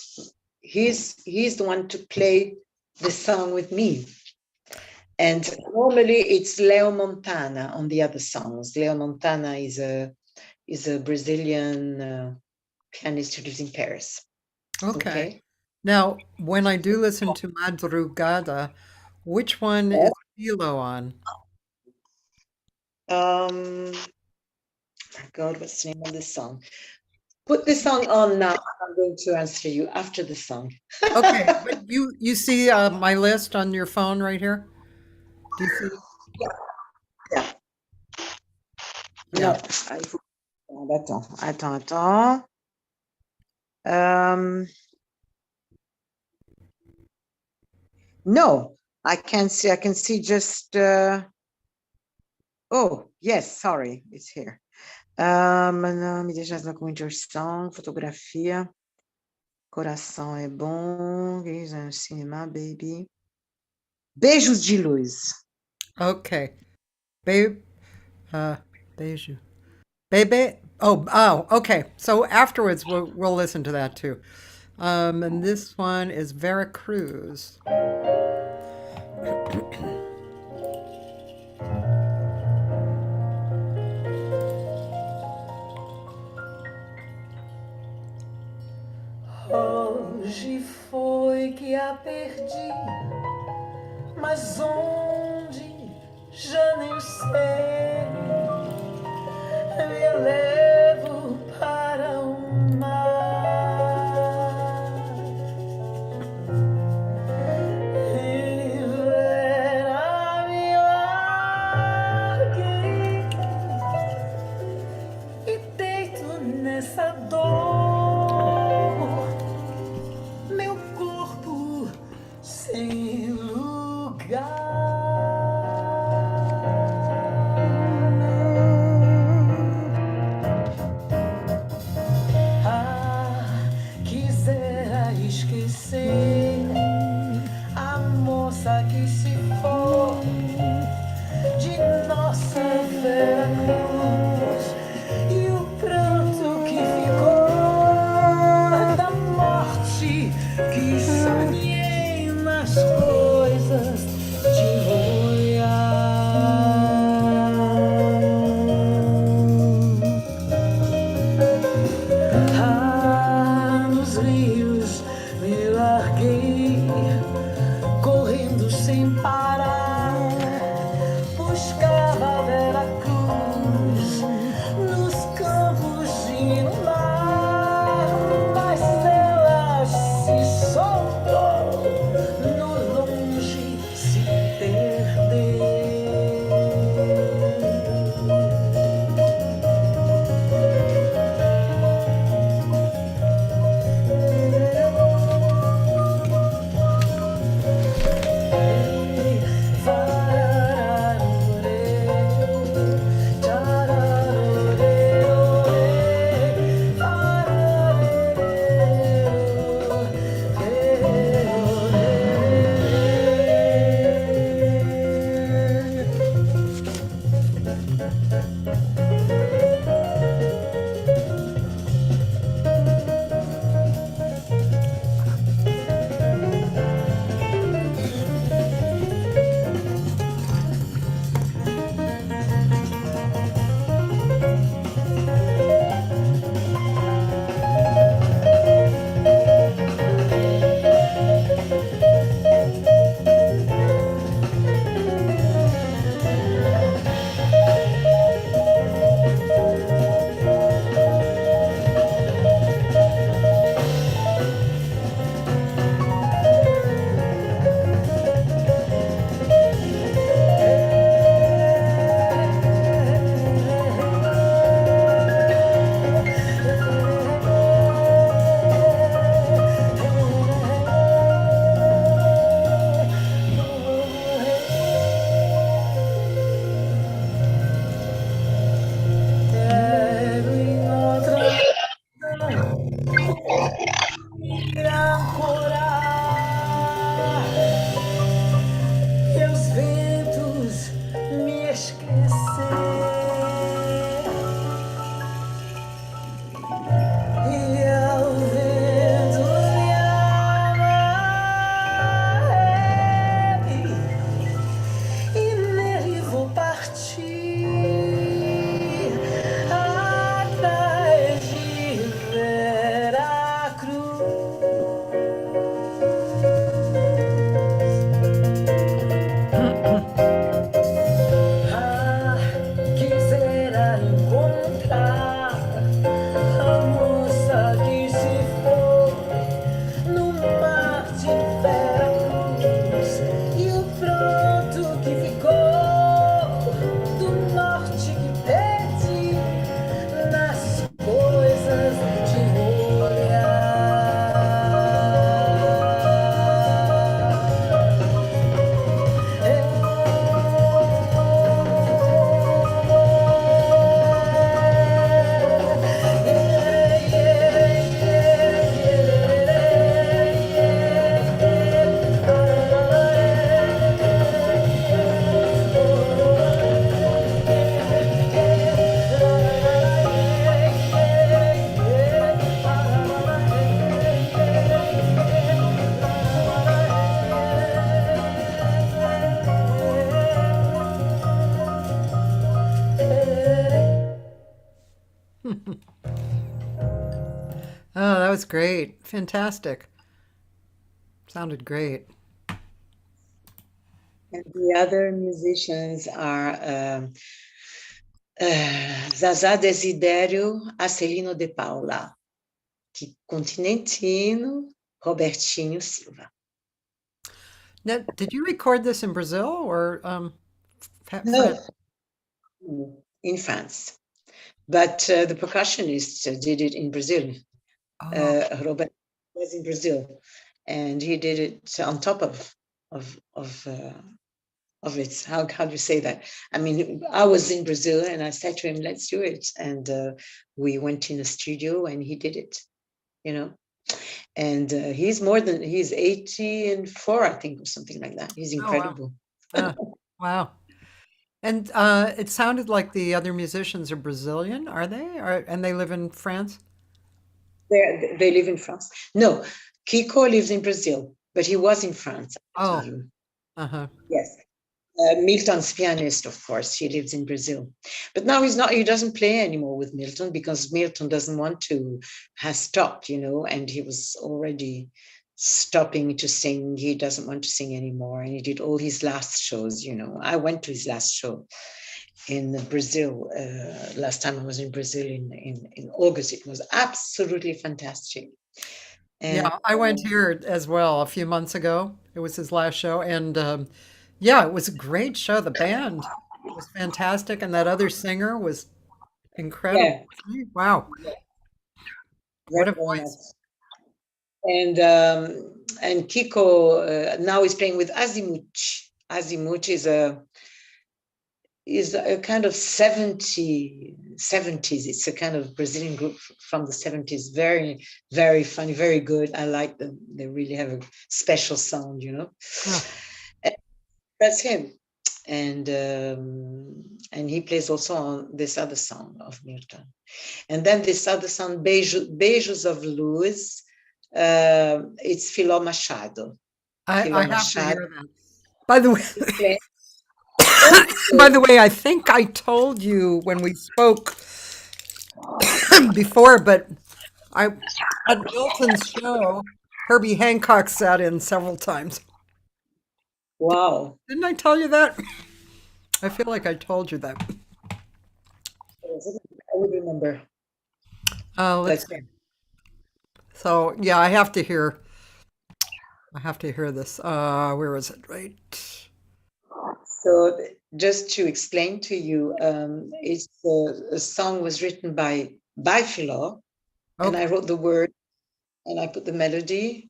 he's the one to play the song with me. And normally it's Leo Montana on the other songs. Leo Montana is a Brazilian pianist who lives in Paris.
Okay. Now, when I do listen to Madrugada, which one is Philo on?
My God, what's the name of this song? Put the song on now. I'm going to answer you after the song.
Okay, but you see my list on your phone right here? Do you see?
Yeah.
Yeah.
Attends. No, I can see. I can see just. Oh, yes. Sorry, it's here. Me deixa com Winter Song, fotografia. Coração é bom. Cinema, baby. Beijos de luz.
Okay. Babe, Beiju. Bebe. Oh, okay. So afterwards, we'll listen to that too. And this one is Veracruz.
Hoje foi que a perdi, mas onde já nem sei. Me levo para o mar e verá-me larguei e deito nessa dor, meu corpo sem lugar. Quisera esquecer a moça que se foi de nossa Veracruz e o pranto que ficou da morte que sonhei nas coisas de nos rios me larguei, correndo sem parar, buscava a Veracruz nos campos e no mar, mas ela se soltou, no longe se perdeu.
Oh, that was great. Fantastic. Sounded great.
And the other musicians are Zazá Desidério, Acelino de Paula, Continentino, Robertinho Silva.
Now, did you record this in Brazil or
No,
France?
in France. But the percussionist did it in Brazil.
Oh,
Robert was in Brazil, and he did it on top of of uh, of it. How do you say that? I mean, I was in Brazil, and I said to him, "Let's do it." And we went in a studio, and he did it. You know, and he's 84, I think, or something like that. He's
oh wow.
incredible.
Ah, wow. And it sounded like the other musicians are Brazilian, are they? And they live in France?
They live in France. No, Kiko lives in Brazil, but he was in France at the
Oh,
time.
uh-huh.
Yes. Milton's pianist, of course, he lives in Brazil. But now he doesn't play anymore with Milton because Milton doesn't want to, has stopped, and he was already stopping to sing. He doesn't want to sing anymore. And he did all his last shows. I went to his last show in Brazil. Last time I was in Brazil in August. It was absolutely fantastic. And
Yeah, I went here as well a few months ago. It was his last show, and yeah, it was a great show. The band was fantastic, and that other singer was incredible.
yeah,
Wow, what
very,
a
very nice.
voice!
And Kiko now is playing with Azimuth. Azimuth is a kind of 70s. It's a kind of Brazilian group from the 70s. Very, very funny, very good. I like them. They really have a special sound,
Oh,
And that's him. And he plays also on this other song of Milton. And then this other song, Beijos of Luz, it's Filó Machado.
I
Filó
have to
Machado.
hear that. By the way,
He's playing
by the way, I think I told you when we spoke before, but I at Milton's show, Herbie Hancock sat in several times.
Wow.
Didn't I tell you that? I feel like I told you that.
I would remember.
Let's
That's
see. So yeah, I have to hear this. Where is it? Right.
so. Just to explain to you, it's a song was written by Filó, and
Okay.
I wrote the word and I put the melody,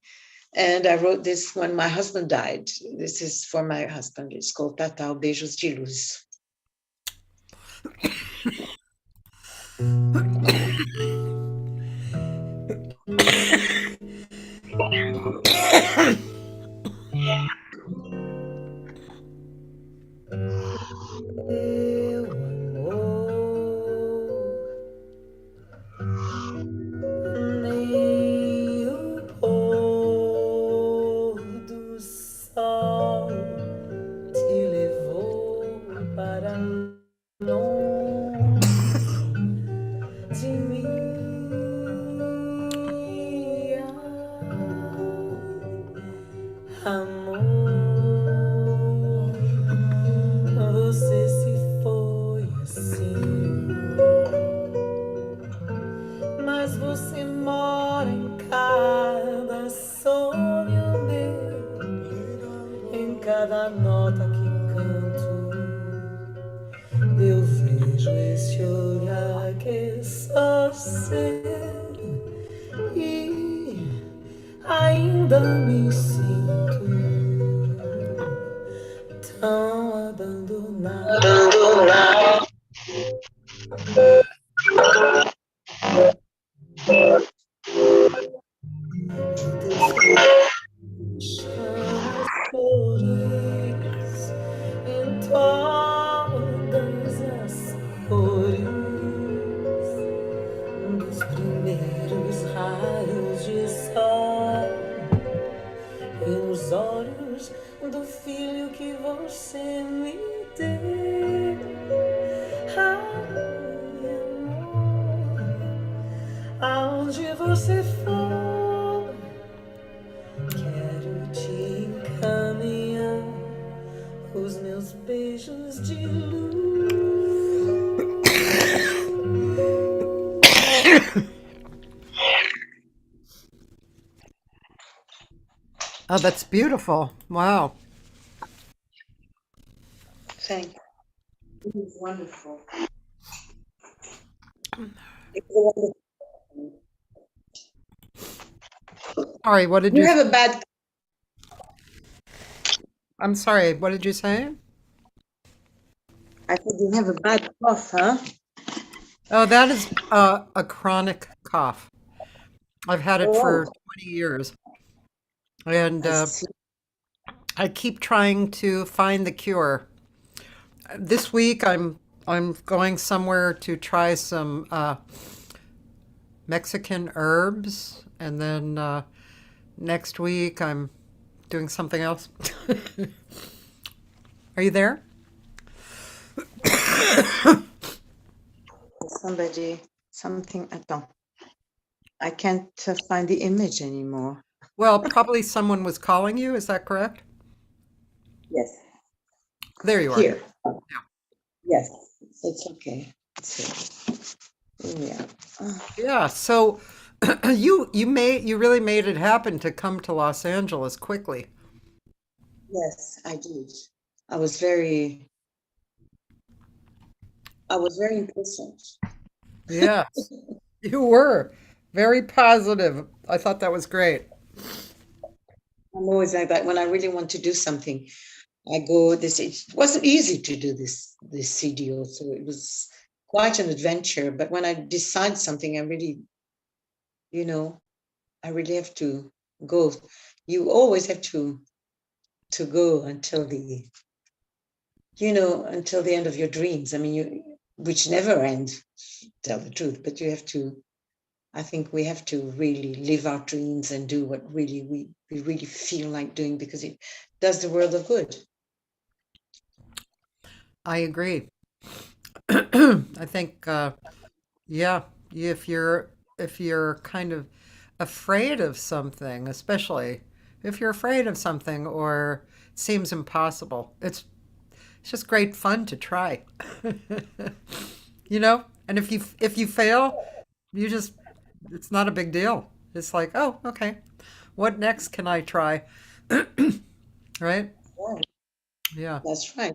and I wrote this when my husband died. This is for my husband. It's called Tatal Beijos de Luz.
Meu amor, nem o pôr do sol te levou para longe de mim. Amor, você se foi assim, mas você mora em cada sonho meu, em cada nota que canto. Eu vejo esse olhar que é só seu e ainda me sinto tão abandonado. Chama flores em todas as cores dos primeiros raios de sol
Oh, that's beautiful. Wow.
Thank you. It is wonderful. It's wonderful.
Sorry, what did
You
you
have a bad.
I'm sorry, what did you say?
I think you have a bad cough, huh?
Oh, that is a chronic cough. I've had it for
Oh,
20 years, and
I see.
I keep trying to find the cure. This week, I'm going somewhere to try some Mexican herbs, and then next week I'm doing something else. Are you there?
Somebody, something. Attends. I can't find the image anymore.
Well, probably someone was calling you. Is that correct?
Yes,
There you are.
here. Yes, it's okay. It's here. Yeah.
Yeah. So you really made it happen to come to Los Angeles quickly.
Yes, I did. I was very, I was very impatient.
Yes, you were very positive. I thought that was great.
I'm always like that. When I really want to do something, I go this. It wasn't easy to do this CD also. It was quite an adventure. But when I decide something, I really, you know, I really have to go. You always have to go until until the end of your dreams. I mean, which never end, to tell the truth. But you have to. I think we have to really live our dreams and do what really we really feel like doing because it does the world of good.
I agree. I think, yeah, if you're kind of afraid of something, especially if you're afraid of something or it seems impossible, it's just great fun to try. And if you fail, you just it's not a big deal. It's like, oh, okay. What next can I try? Right?
Yeah,
Yeah.
that's right.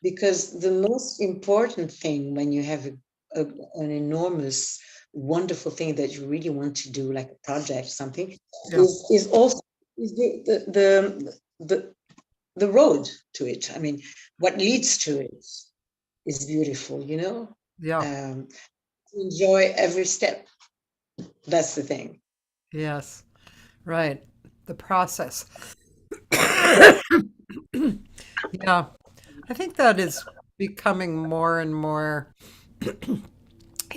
Because the most important thing when you have a, an enormous, wonderful thing that you really want to do, like a project, something,
Yeah.
is also is the the road to it. I mean, what leads to it is beautiful.
Yeah.
Um, enjoy every step. That's the thing.
Yes. Right. The process.
Yes.
Yeah. I think that is becoming more and more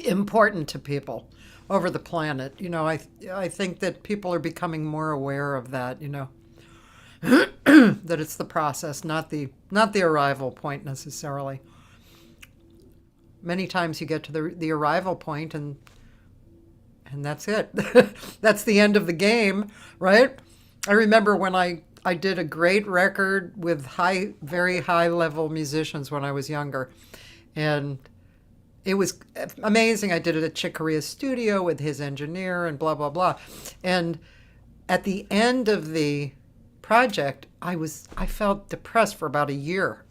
important to people over the planet. I think that people are becoming more aware of that, that it's the process, not the arrival point necessarily. Many times you get to the arrival point and that's it. That's the end of the game, right? I remember when I did a great record with very high level musicians when I was younger. And it was amazing. I did it at Chick Corea's studio with his engineer and blah, blah, blah. And at the end of the project, I felt depressed for about a year.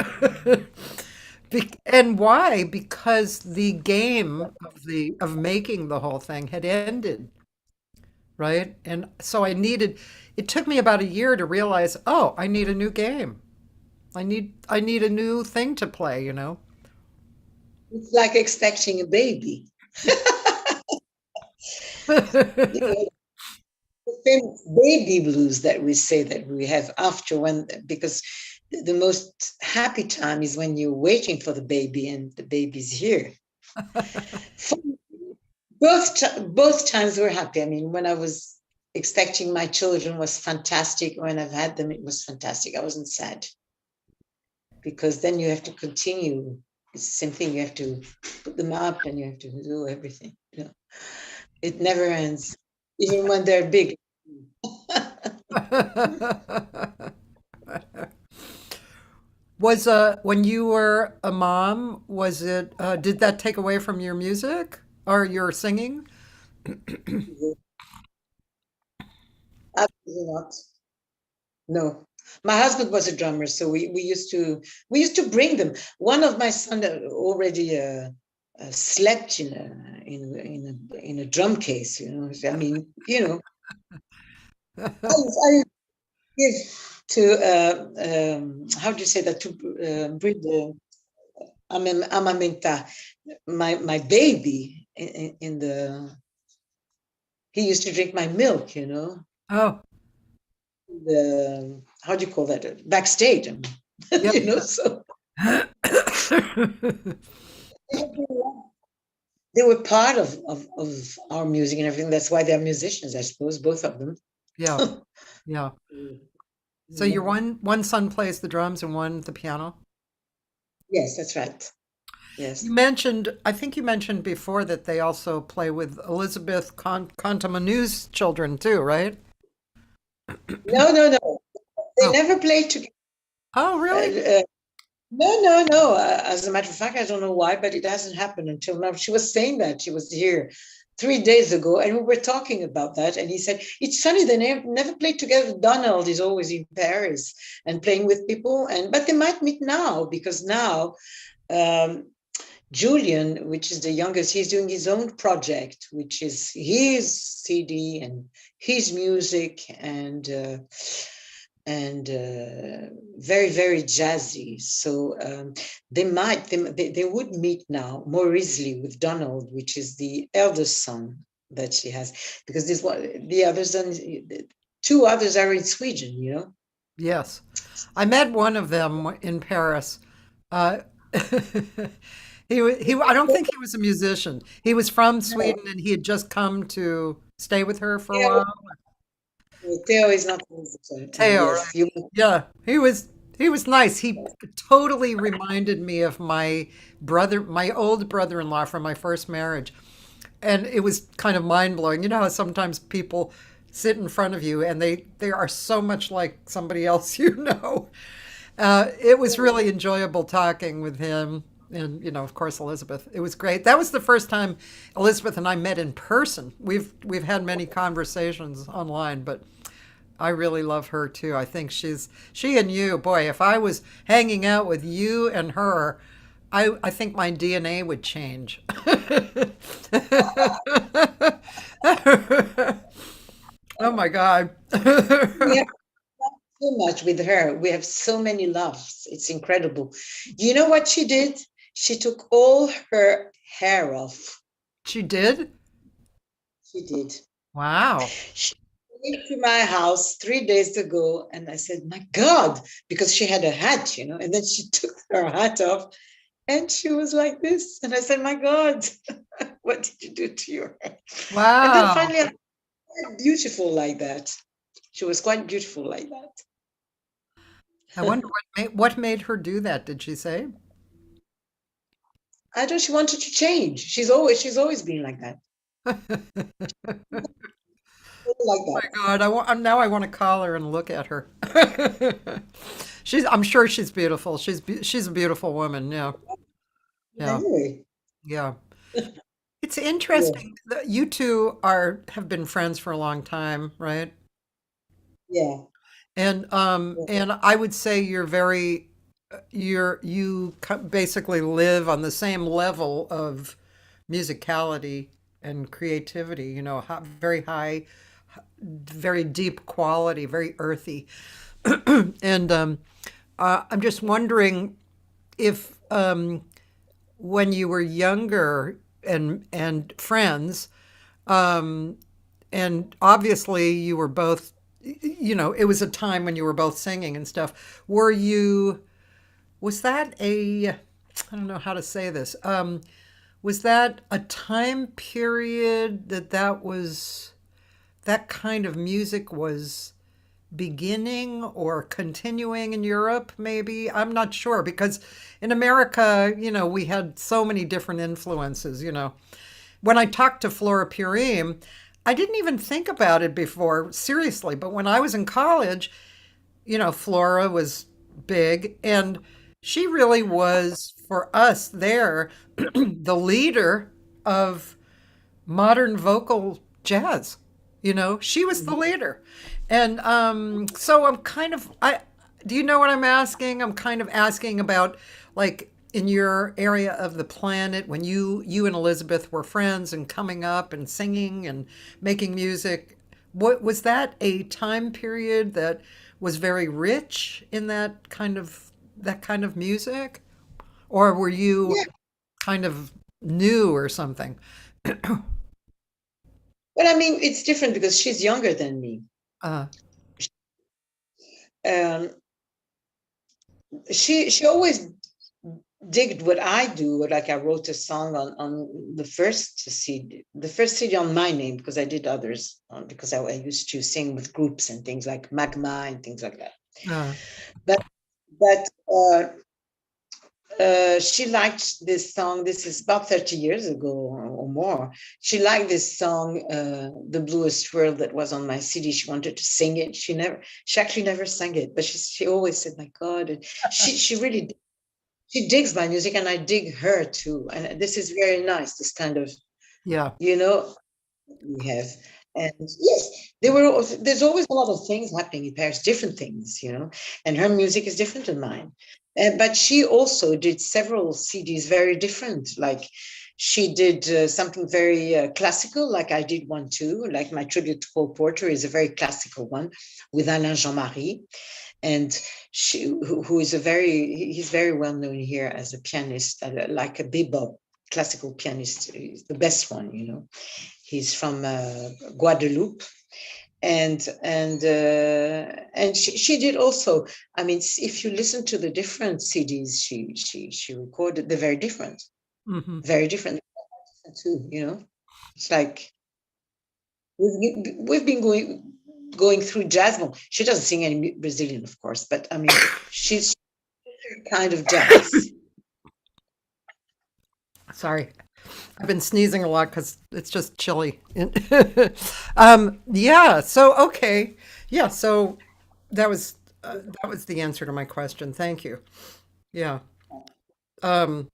And why? Because the game of making the whole thing had ended, right? And so it took me about a year to realize, oh, I need a new game. I need a new thing to play.
It's like expecting a baby. You know, the famous baby blues that we say that we have after because the most happy time is when you're waiting for the baby and the baby's here. For both times were happy. I mean, when I was expecting my children was fantastic. When I've had them, it was fantastic. I wasn't sad because then you have to continue. It's the same thing. You have to put them up and you have to do everything. It never ends, even when they're big.
When you were a mom, was it did that take away from your music? Or you're singing?
Absolutely not. No. My husband was a drummer, so we used to bring them. One of my son already slept in a drum case. You know, I mean, you know, I give to how do you say that, to bring the amamenta my baby in the. He used to drink my milk. You know,
Oh,
the how do you call that, backstage?
yep.
You know, so. They were part of our music and everything. That's why they're musicians, I suppose, both of them.
Yeah, yeah. So your one son plays the drums and one the piano?
Yes, that's right.
You
Yes.
mentioned, I think you mentioned before that they also play with Elizabeth Contamanu's children too, right?
No, no, no. They
Oh,
never played together.
oh, really?
No, no, no. As a matter of fact, I don't know why, but it hasn't happened until now. She was saying that she was here 3 days ago, and we were talking about that. And he said, it's funny, they never played together. Donald is always in Paris and playing with people, and but they might meet now because now um, Julian, which is the youngest, he's doing his own project, which is his CD and his music and very very jazzy. So they would meet now more easily with Donald, which is the eldest son that she has, because this one the others two others are in Sweden. You know.
Yes. I met one of them in Paris. Uh, I don't think he was a musician. He was from
No,
Sweden and he had just come to stay with her for a
Theo,
while.
Theo is not a musician, and
Teo, right?
yes, you.
Yeah, he was nice. He totally reminded me of my brother, my old brother-in-law from my first marriage. And it was kind of mind-blowing. You know how sometimes people sit in front of you and they are so much like somebody else you know. It was really enjoyable talking with him. And, of course, Elizabeth. It was great. That was the first time Elizabeth and I met in person. We've had many conversations online, but I really love her too. I think she and you, boy, if I was hanging out with you and her, I think my DNA would change. Oh my God.
We have so much with her. We have so many laughs. It's incredible. You know what she did? She took all her hair off.
She did?
She did.
Wow.
She came to my house 3 days ago, and I said, "My God," because she had a hat, you know, and then she took her hat off, and she was like this, and I said, "My God, what did you do to your hair?" And then
Wow.
finally, I quite beautiful like that. She was quite beautiful like
I
that.
wonder what made her do that, did she say?
I don't. She wanted to change. She's always been like that. Like
My
that.
God, now I want to call her and look at her. I'm sure she's beautiful. She's a beautiful woman. Yeah. Yeah.
Anyway,
Yeah. It's
yeah,
interesting that you two have been friends for a long time, right?
yeah, yeah.
And I would say basically live on the same level of musicality and creativity, very high, very deep quality, very earthy. And I'm just wondering if when you were younger and friends, um, and obviously you were both, it was a time when you were both singing and stuff. Was that I don't know how to say this. Was that a time period that kind of music was beginning or continuing in Europe, maybe? I'm not sure because in America, we had so many different influences. When I talked to Flora Purim, I didn't even think about it before, seriously. But when I was in college, Flora was big, and she really was, for us there, the leader of modern vocal jazz. She was the leader. And so I'm kind of, do you know what I'm asking? I'm kind of asking about, like, in your area of the planet, when you and Elizabeth were friends and coming up and singing and making music, what was that a time period that was very rich in that kind of music? Or were you
Yeah.
kind of new or something?
Well, I mean, it's different because she's younger than me.
Uh,
Um, she always digged what I do. Like I wrote a song on the first CD on my name because I did others because I used to sing with groups and things like Magma and things like that.
uh,
But but she liked this song. This is about 30 years ago or more. She liked this song, "The Bluest World," that was on my CD. She wanted to sing it. She actually never sang it, but she always said, "My God!" And she really she digs my music, and I dig her too. And this is very nice. This kind of
yeah.
you know we have. And yes, there's always a lot of things happening in Paris, different things, and her music is different than mine. But she also did several CDs very different. Like she did something very classical, like I did one too. Like my tribute to Cole Porter is a very classical one with Alain Jean-Marie. And who is he's very well known here as a pianist, like a bebop classical pianist. He's the best one. He's from Guadeloupe, and she did also. I mean, if you listen to the different CDs she recorded, they're
Hmm.
very different too. It's like we've been going through jazz. Well, she doesn't sing any Brazilian, of course, but I mean, she's kind of jazz.
Sorry. I've been sneezing a lot because it's just chilly. Yeah. So okay. Yeah. So that was that was the answer to my question. Thank you. Yeah. Um,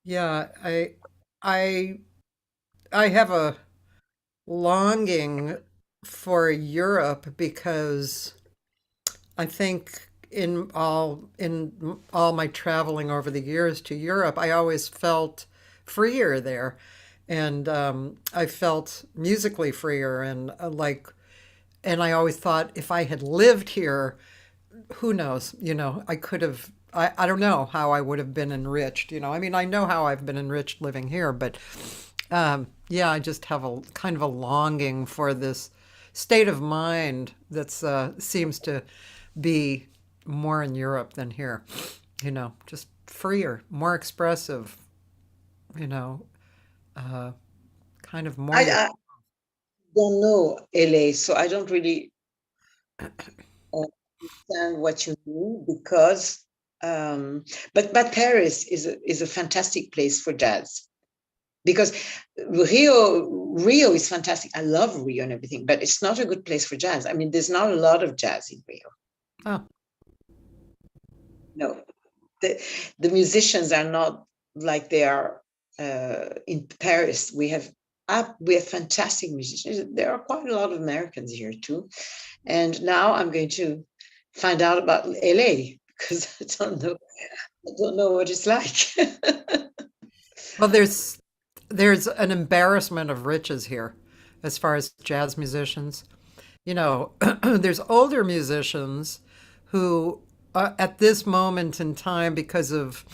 yeah. I I have a longing for Europe because I think in all my traveling over the years to Europe, I always felt freer there, and I felt musically freer, and and I always thought if I had lived here, who knows, I could have. I don't know how I would have been enriched. I mean, I know how I've been enriched living here, but yeah, I just have a kind of a longing for this state of mind that seems to be more in Europe than here. Just freer, more expressive. You know, uh, kind of more.
I don't know LA, so I don't really understand what you mean because, but Paris is a fantastic place for jazz because Rio is fantastic. I love Rio and everything, but it's not a good place for jazz. I mean, there's not a lot of jazz in Rio.
Oh,
No, the the musicians are not like they are in Paris. We have fantastic musicians. There are quite a lot of Americans here too. And now I'm going to find out about LA because I don't know what it's like.
well, there's an embarrassment of riches here, as far as jazz musicians. There's older musicians who, at this moment in time, because of,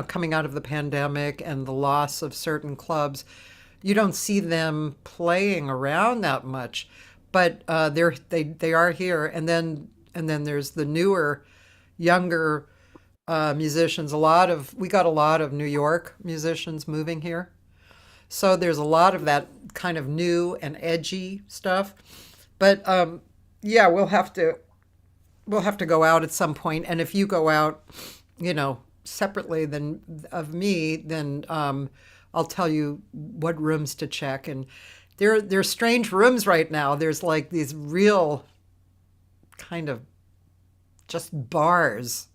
coming out of the pandemic and the loss of certain clubs, you don't see them playing around that much. But they are here, and then there's the newer, younger musicians. We got a lot of New York musicians moving here, so there's a lot of that kind of new and edgy stuff. But yeah, we'll have to go out at some point. And if you go out, separately than of me, then I'll tell you what rooms to check. And there's strange rooms right now. There's like these real kind of just bars,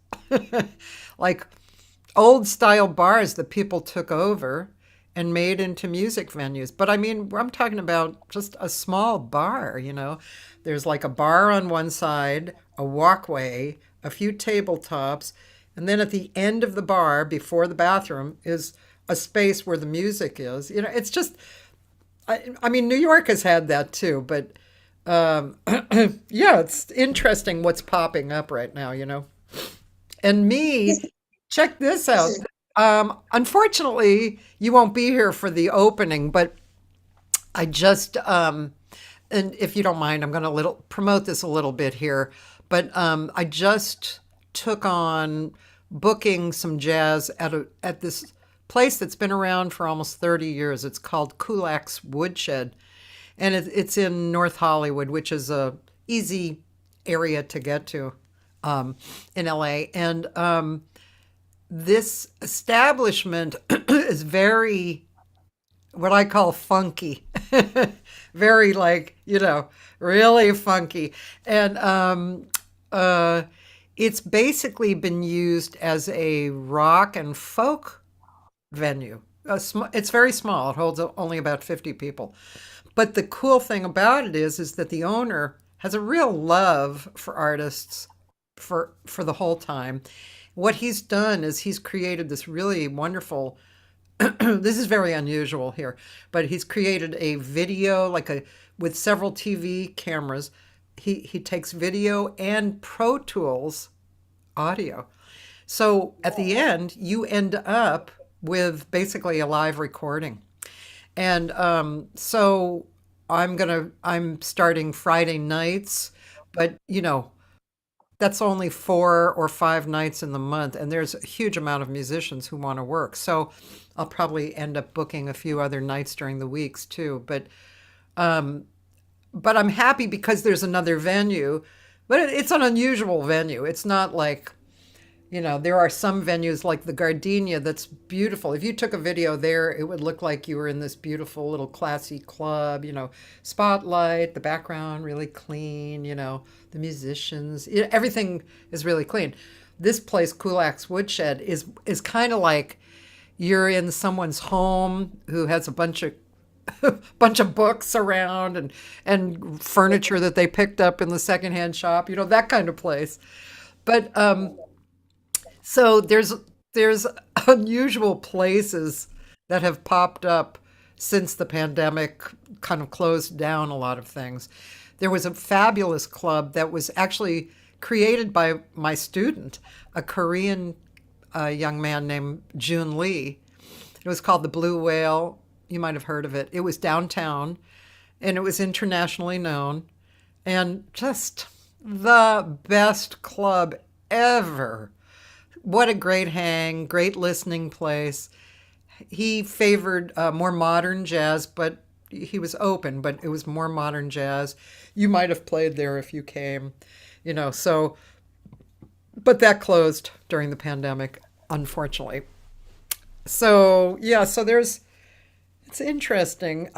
like old style bars that people took over, and made into music venues. But I mean, I'm talking about just a small bar, you know. There's like a bar on one side, a walkway, a few tabletops, and then at the end of the bar, before the bathroom, is a space where the music is. You know, it's just, I mean, New York has had that too, but yeah, it's interesting what's popping up right now, you know. And me, check this
This
out.
is
Unfortunately, you won't be here for the opening, but I just, and if you don't mind, I'm going to little promote this a little bit here. But I just took on booking some jazz at this place that's been around for almost 30 years. It's called Kulak's Woodshed, and it's in North Hollywood, which is a easy area to get to in LA. And this establishment is very what I call funky, very like, you know, really funky. And uh, it's basically been used as a rock and folk venue. It's very small. It holds only about 50 people. But the cool thing about it is that the owner has a real love for artists for the whole time. What he's done is he's created this really wonderful this is very unusual here, but he's created a video like a with several TV cameras. He takes video and Pro Tools audio. So at the end, you end up with basically a live recording. And so I'm starting Friday nights, but you know, that's only 4 or 5 nights in the month, and there's a huge amount of musicians who want to work. So I'll probably end up booking a few other nights during the weeks too. Um, but I'm happy because there's another venue, but it's an unusual venue. It's not like, you know, there are some venues like the Gardenia that's beautiful. If you took a video there, it would look like you were in this beautiful little classy club, you know, spotlight, the background really clean, you know, the musicians, everything is really clean. This place, Kulak's Woodshed, is kind of like you're in someone's home who has a bunch of books around and furniture that they picked up in the secondhand shop, you know, that kind of place. But so there's unusual places that have popped up since the pandemic kind of closed down a lot of things. There was a fabulous club that was actually created by my student, a Korean young man named Jun Lee. It was called the Blue Whale. You might have heard of it. It was downtown and it was internationally known and just the best club ever. What a great hang, great listening place. He favored more modern jazz, but he was open, but it was more modern jazz. You might have played there if you came, you know, so, but that closed during the pandemic, unfortunately. So, yeah, so it's interesting.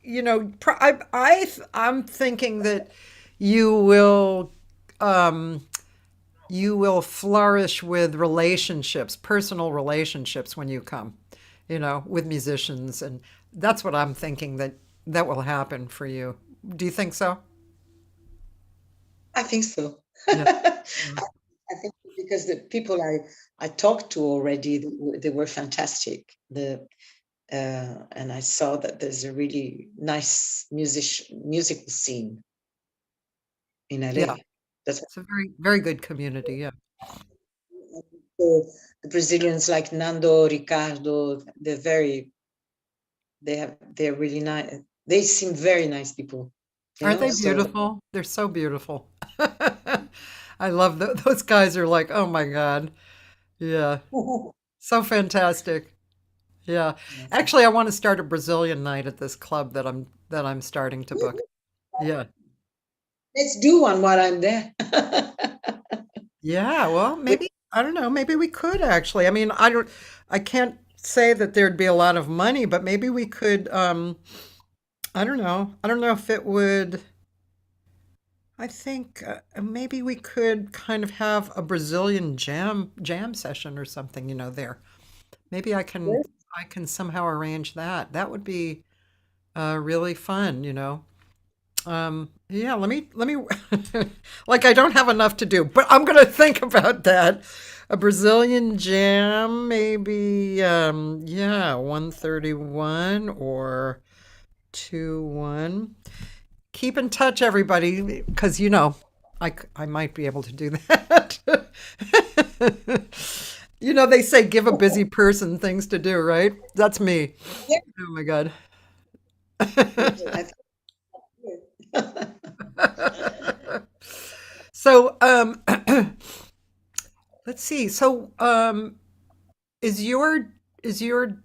You know, I'm thinking that you will, um, you will flourish with relationships, personal relationships when you come, you know, with musicians. And that's what I'm thinking that will happen for you. Do you think so?
I think so.
Yeah.
I think because the people I talked to already, they were fantastic. And I saw that there's a really nice musical scene in
Yeah.
LA. That's
It's a very, very good community. Yeah.
the Brazilians like Nando, Ricardo. They're really nice. They seem very nice people, you
Aren't
know.
they
So
beautiful? They're so beautiful. I love those guys are like, oh my God. Yeah. So fantastic. Yeah. Actually, I want to start a Brazilian night at this club that I'm starting to book. Yeah.
let's do one while I'm there.
Yeah, well, maybe I don't know, maybe we could actually. I mean, I can't say that there'd be a lot of money, but maybe we could I don't know. I don't know if it would I think maybe we could kind of have a Brazilian jam session or something, you know, there. Maybe I can. I can somehow arrange that. That would be really fun, you know. Yeah, let me like I don't have enough to do, but I'm gonna think about that. A Brazilian jam, maybe yeah, 131 or 2-1. Keep in touch, everybody, because you know, I might be able to do that. You know, they say give a busy person things to do, right? That's me.
Yeah,
Oh my God.
I think.
So, let's see. So, is your your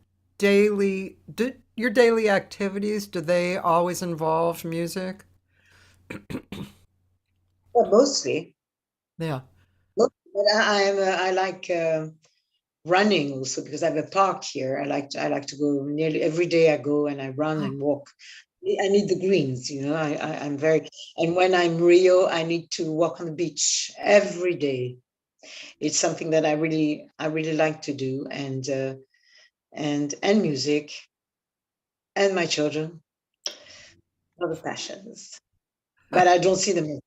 daily activities, do they always involve music?
Well, mostly.
Yeah.
But I like running also because I have a park here. I like to go nearly every day. I go and I run
Oh,
and walk. I need the greens, you know. I'm very, and when I'm Rio, I need to walk on the beach every day. It's something that I really like to do, and music and my children, other passions. But I don't see them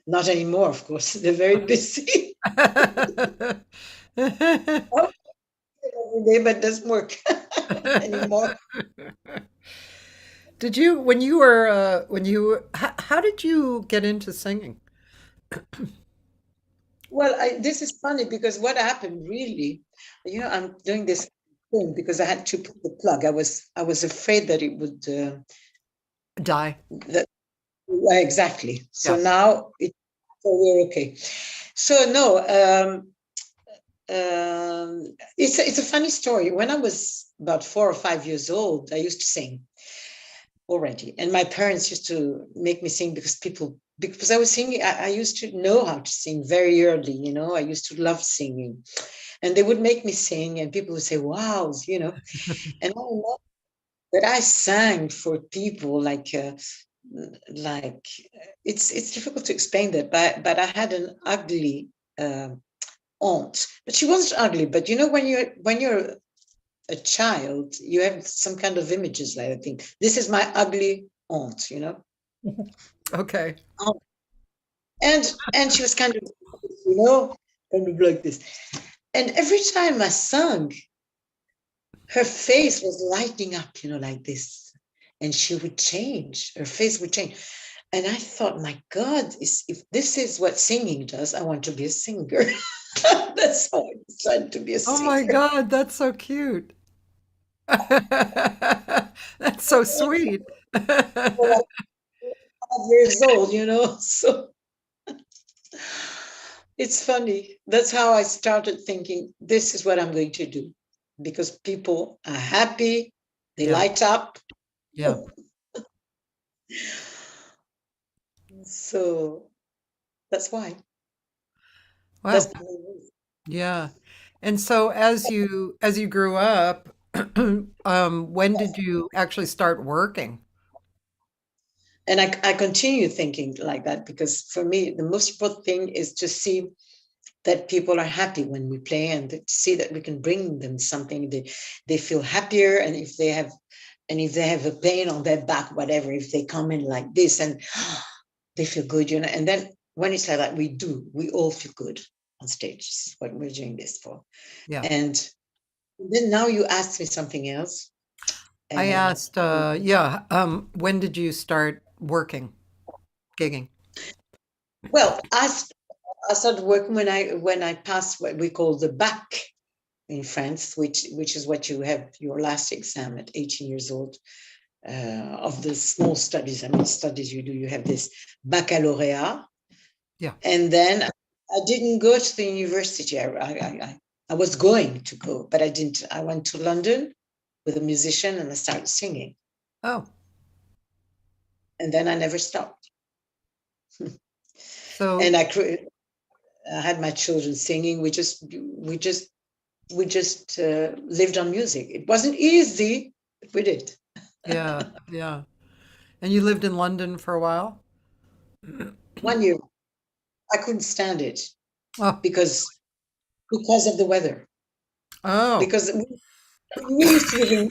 not anymore. Of course, they're very busy every day, but doesn't work anymore.
Did you, how did you get into singing?
Well, this is funny because what happened really, I'm doing this thing because I had to put the plug. I was afraid that it would
Die.
that exactly. So
Yeah.
now so we're okay. So no, it's a funny story. When I was about 4 or 5 years old, I used to sing already, and my parents used to make me sing because I was singing. I used to know how to sing very early. I used to love singing, and they would make me sing, and people would say, "Wow," And I know that I sang for people like it's difficult to explain that, but I had an ugly aunt, but she wasn't ugly. But when you're a child, you have some kind of images like I think this is my ugly aunt.
Okay.
Um, and she was you know, kind of like this. And every time I sung, her face was lighting up, like this. And she would change, her face would change. And I thought, my God, if this is what singing does, I want to be a singer. That's how I decided to be a
Oh my
singer.
God, that's so cute. That's so sweet.
Well, like 5 years old. So it's funny. That's how I started thinking, this is what I'm going to do. Because people are happy, they
Yeah.
light up.
Yeah.
So that's why. That's
Wow.
the whole reason.
Yeah. And so as you grew up, when did you actually start working?
And I continue thinking like that because for me, the most important thing is to see that people are happy when we play and to see that we can bring them something. They feel happier. And if they have a pain on their back, whatever, if they come in like this and they feel good. And then when it's like that, we all feel good on stage. This is what we're doing this for.
Yeah.
And then now you asked me something else.
I
Uh,
asked, yeah, when did you start working, gigging?
well, I started working when I passed what we call the bac in France, which is what you have your last exam at 18 years old. Of the small studies, studies you do, you have this baccalaureate,
Yeah.
and then I didn't go to the university. I was going to go, but I didn't. I went to London with a musician and I started singing,
Oh,
and then I never stopped.
so
And I had my children singing. We just lived on music. It wasn't easy, but we did.
yeah, yeah. And you lived in London for a while?
1 year, I couldn't stand it
Oh,
because of the weather.
oh,
Because We used to live in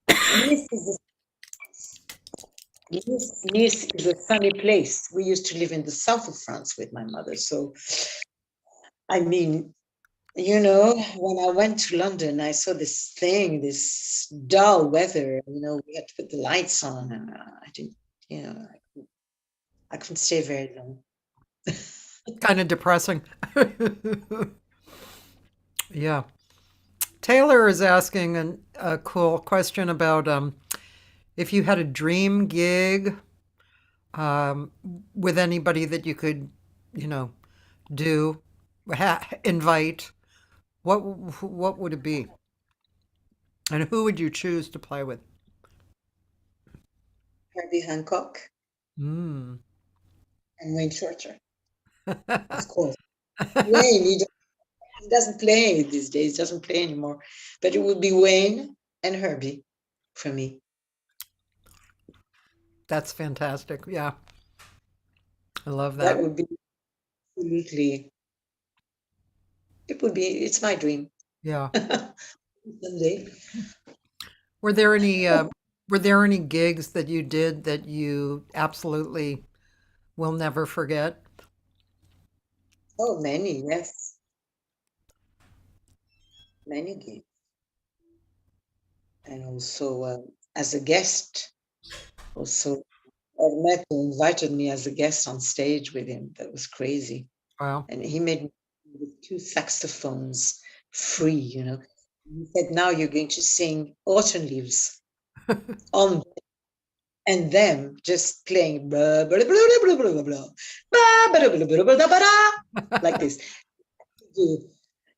Nice. Nice is a sunny place. We used to live in the south of France with my mother. So, I mean, when I went to London, I saw this thing, this dull weather. We had to put the lights on, and I didn't, you know, I couldn't stay very long.
Kind of depressing. Yeah. Taylor is asking a cool question about if you had a dream gig um, with anybody that you could, you know, do, invite, what would it be? And who would you choose to play with?
Herbie Hancock
Mm.
and Wayne Shorter, of course. Wayne, he doesn't play these days, doesn't play anymore. But it would be Wayne and Herbie for me.
That's fantastic. Yeah, I love
That
that.
would be absolutely, it's my dream.
Yeah.
Someday.
Were there any were there any gigs that you did that you absolutely will never forget?
Oh, many, yes. Many gigs. And also as a guest, also Ernesto invited me as a guest on stage with him. That was crazy.
Wow.
And he made me with two saxophones free. He said, now you're going to sing Autumn Leaves on and them just playing blah, blah, blah, blah, blah, blah, blah, blah, blah, blah, blah, blah, blah, blah, like this.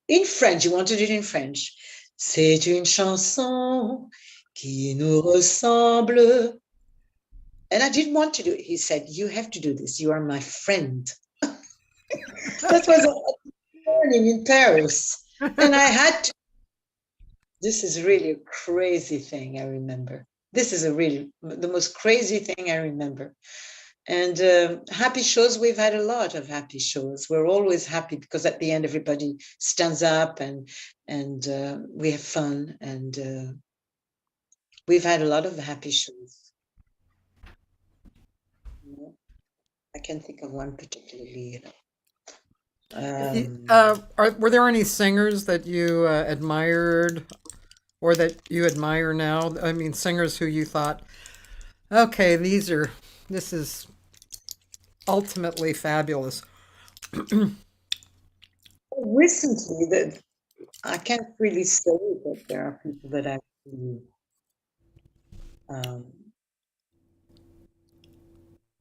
In French, you want to do it in French. C'est une chanson qui nous ressemble. And I didn't want to do it. He said, you have to do this. You are my friend. That was a morning in Paris. And I had to. This is really a crazy thing I remember. This is the most crazy thing I remember. And happy shows, we've had a lot of happy shows. We're always happy because at the end, everybody stands up and we have fun. And we've had a lot of happy shows. I can't think of one particularly.
Were there any singers that you admired or that you admire now? I mean, singers who you thought, okay, this is ultimately fabulous.
Recently, I can't really say that there are people that I really,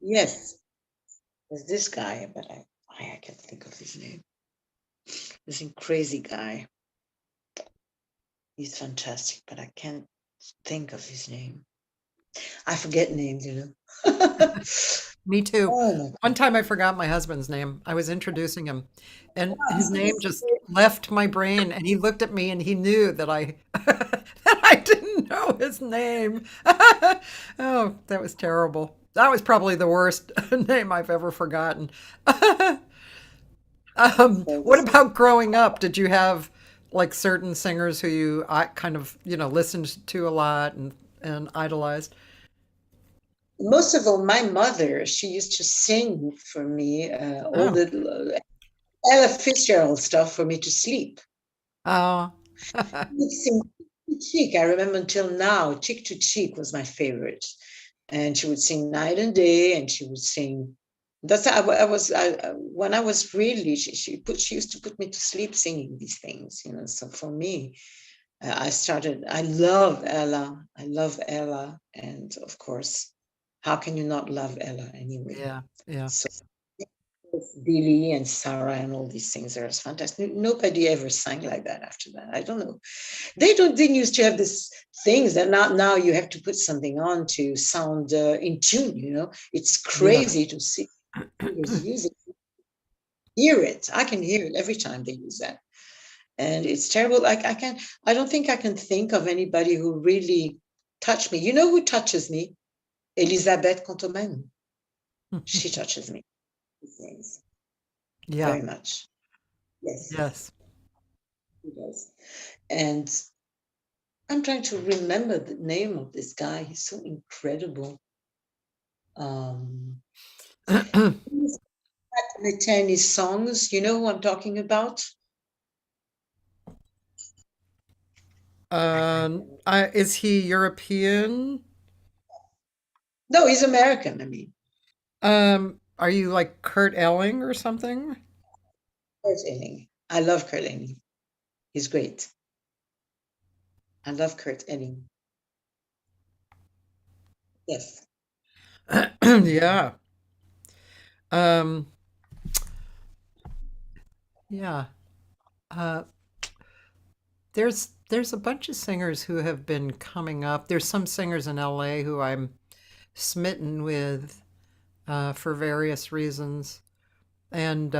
yes, there's this guy, but I can't think of his name. This crazy guy. He's fantastic, but I can't think of his name. I forget names,
Me too.
Oh,
One time I forgot my husband's name. I was introducing him and his name just left my brain and he looked at me and he knew that I that I didn't know his name. Oh, that was terrible. That was probably the worst name I've ever forgotten. What about growing up? Did you have like certain singers who you kind of, listened to a lot and idolized?
most of all, my mother, she used to sing for me all
Oh.
the Ella Fitzgerald stuff for me to sleep.
Oh.
She would sing Cheek. I remember until now, Cheek to Cheek was my favorite. And she would sing Night and Day, and she would sing. That's when I was really she used to put me to sleep singing these things. So for me, I started. I love Ella. I love Ella, and of course, how can you not love Ella anyway?
Yeah, yeah.
So Billy and Sarah and all these singers, fantastic. Nobody ever sang like that after that. I don't know. Didn't used to have this things that now you have to put something on to sound in tune. It's
Yeah.
crazy to see using hear it. I can hear it every time they use that, and it's terrible. I don't think I can think of anybody who really touched me. You know who touches me? Elisabeth Contoman. She touches me. Things
Yeah.
very much. Yes,
Yes.
she does. And I'm trying to remember the name of this guy. He's so incredible. The tennis songs, you know who I'm talking about?
Is he European?
No, he's American, I mean.
Are you like Kurt Elling or something?
Kurt Elling. I love Kurt Elling. He's great. I love Kurt Elling. Yes.
Yeah. Um, yeah. Uh, there's a bunch of singers who have been coming up. There's some singers in LA who I'm smitten with for various reasons. And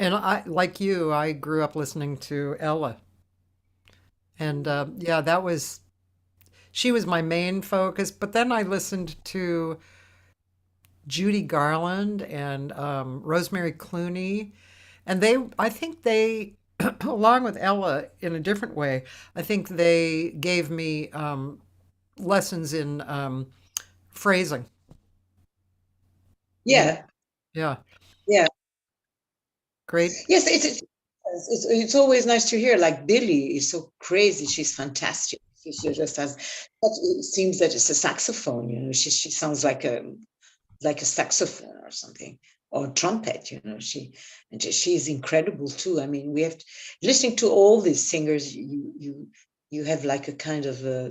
I, like you, I grew up listening to Ella. And yeah, she was my main focus. But then I listened to Judy Garland and Rosemary Clooney. And I think they, along with Ella in a different way, I think they gave me lessons in phrasing. You know?
Yeah.
Yeah,
Yeah.
great.
Yes, it's always nice to hear. Like Billy is so crazy. She's fantastic. She just has, but it seems that it's a saxophone, you know. She sounds like a saxophone or something, or trumpet, you know. She's incredible too. I mean, listening to all these singers, you have like a kind of a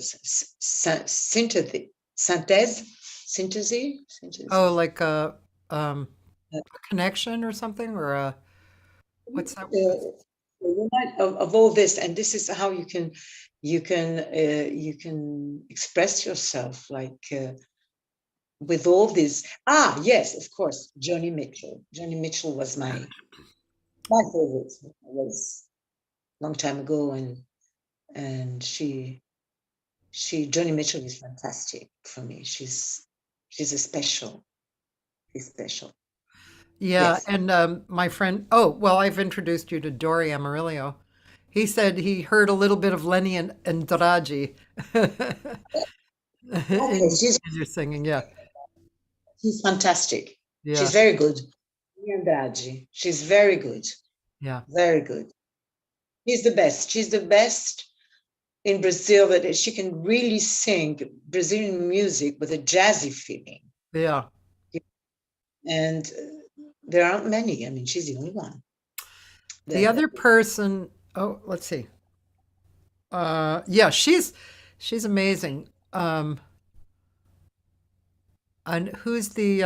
synthesis.
Oh, like a connection or something, or a what's that?
Of all this, and this is how you can express yourself, like with all this. Yes, of course, Joni Mitchell. Joni Mitchell was my favorite. It was a long time ago, and Joni Mitchell is fantastic for me. She's special. She's special.
Yeah,
Yes.
and my friend. Oh, well, I've introduced you to Dory Amarillo. He said he heard a little bit of Lenny and Andrade
Okay,
in your singing. Yeah,
she's fantastic. She's
yeah,
very good. Andrade. She's very good.
yeah,
Very good. She's the best. She's the best in Brazil, that she can really sing Brazilian music with a jazzy feeling.
yeah.
And there aren't many. I mean, she's the only one.
The other person. Oh, let's see. Yeah, she's amazing. And who's the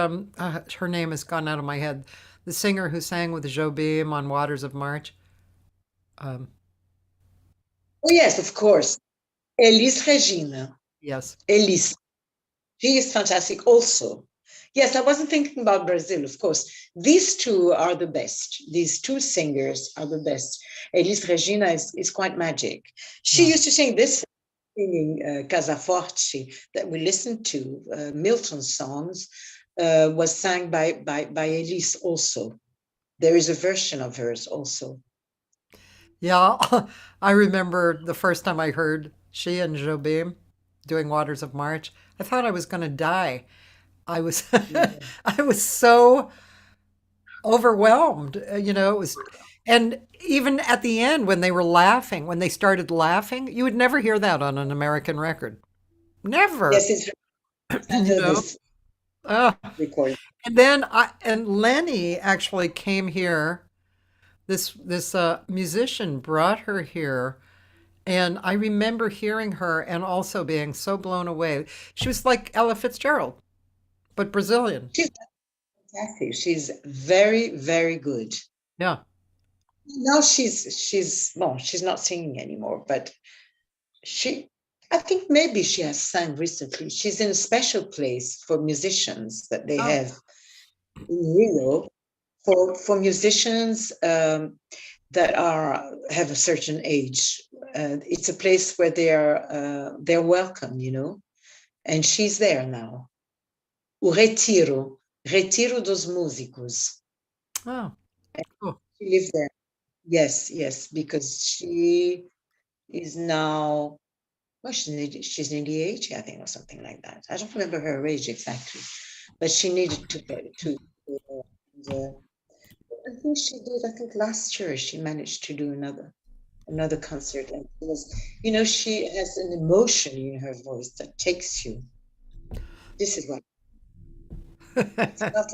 her name has gone out of my head. The singer who sang with Jobim on Waters of March. Um,
Oh, yes, of course. Elis Regina.
yes.
Elis. She is fantastic also. Yes, I wasn't thinking about Brazil, of course. These two are the best. These two singers are the best. Elis Regina is quite magic. She
Yeah.
used to sing this singing Casa Forte that we listened to, Milton songs, was sung by Elis also. There is a version of hers also.
Yeah, I remember the first time I heard she and Jobim doing Waters of March. I thought I was going to die. I was I was so overwhelmed. It was, and even at the end when they were laughing, when they started laughing, you would never hear that on an American record. Never,
Yes, it's
you
under
know.
this
Uh,
recording.
and then Lenny actually came here. This musician brought her here, and I remember hearing her and also being so blown away. She was like Ella Fitzgerald, but Brazilian.
She's fantastic. She's very, very good.
Yeah.
Now she's not singing anymore, but she I think maybe she has sang recently. She's in a special place for musicians that they
Oh,
have in Rio, for musicians that have a certain age. It's a place where they're welcome, you know. And she's there now. O Retiro dos Músicos.
oh, cool.
She lives there. Yes, yes, because is now, well, she's nearly 80, I think, or something like that. I don't remember her age exactly, but she needed to play to. And, I think she did. I think last year she managed to do another concert, and it was, she has an emotion in her voice that takes you. This is what it's not.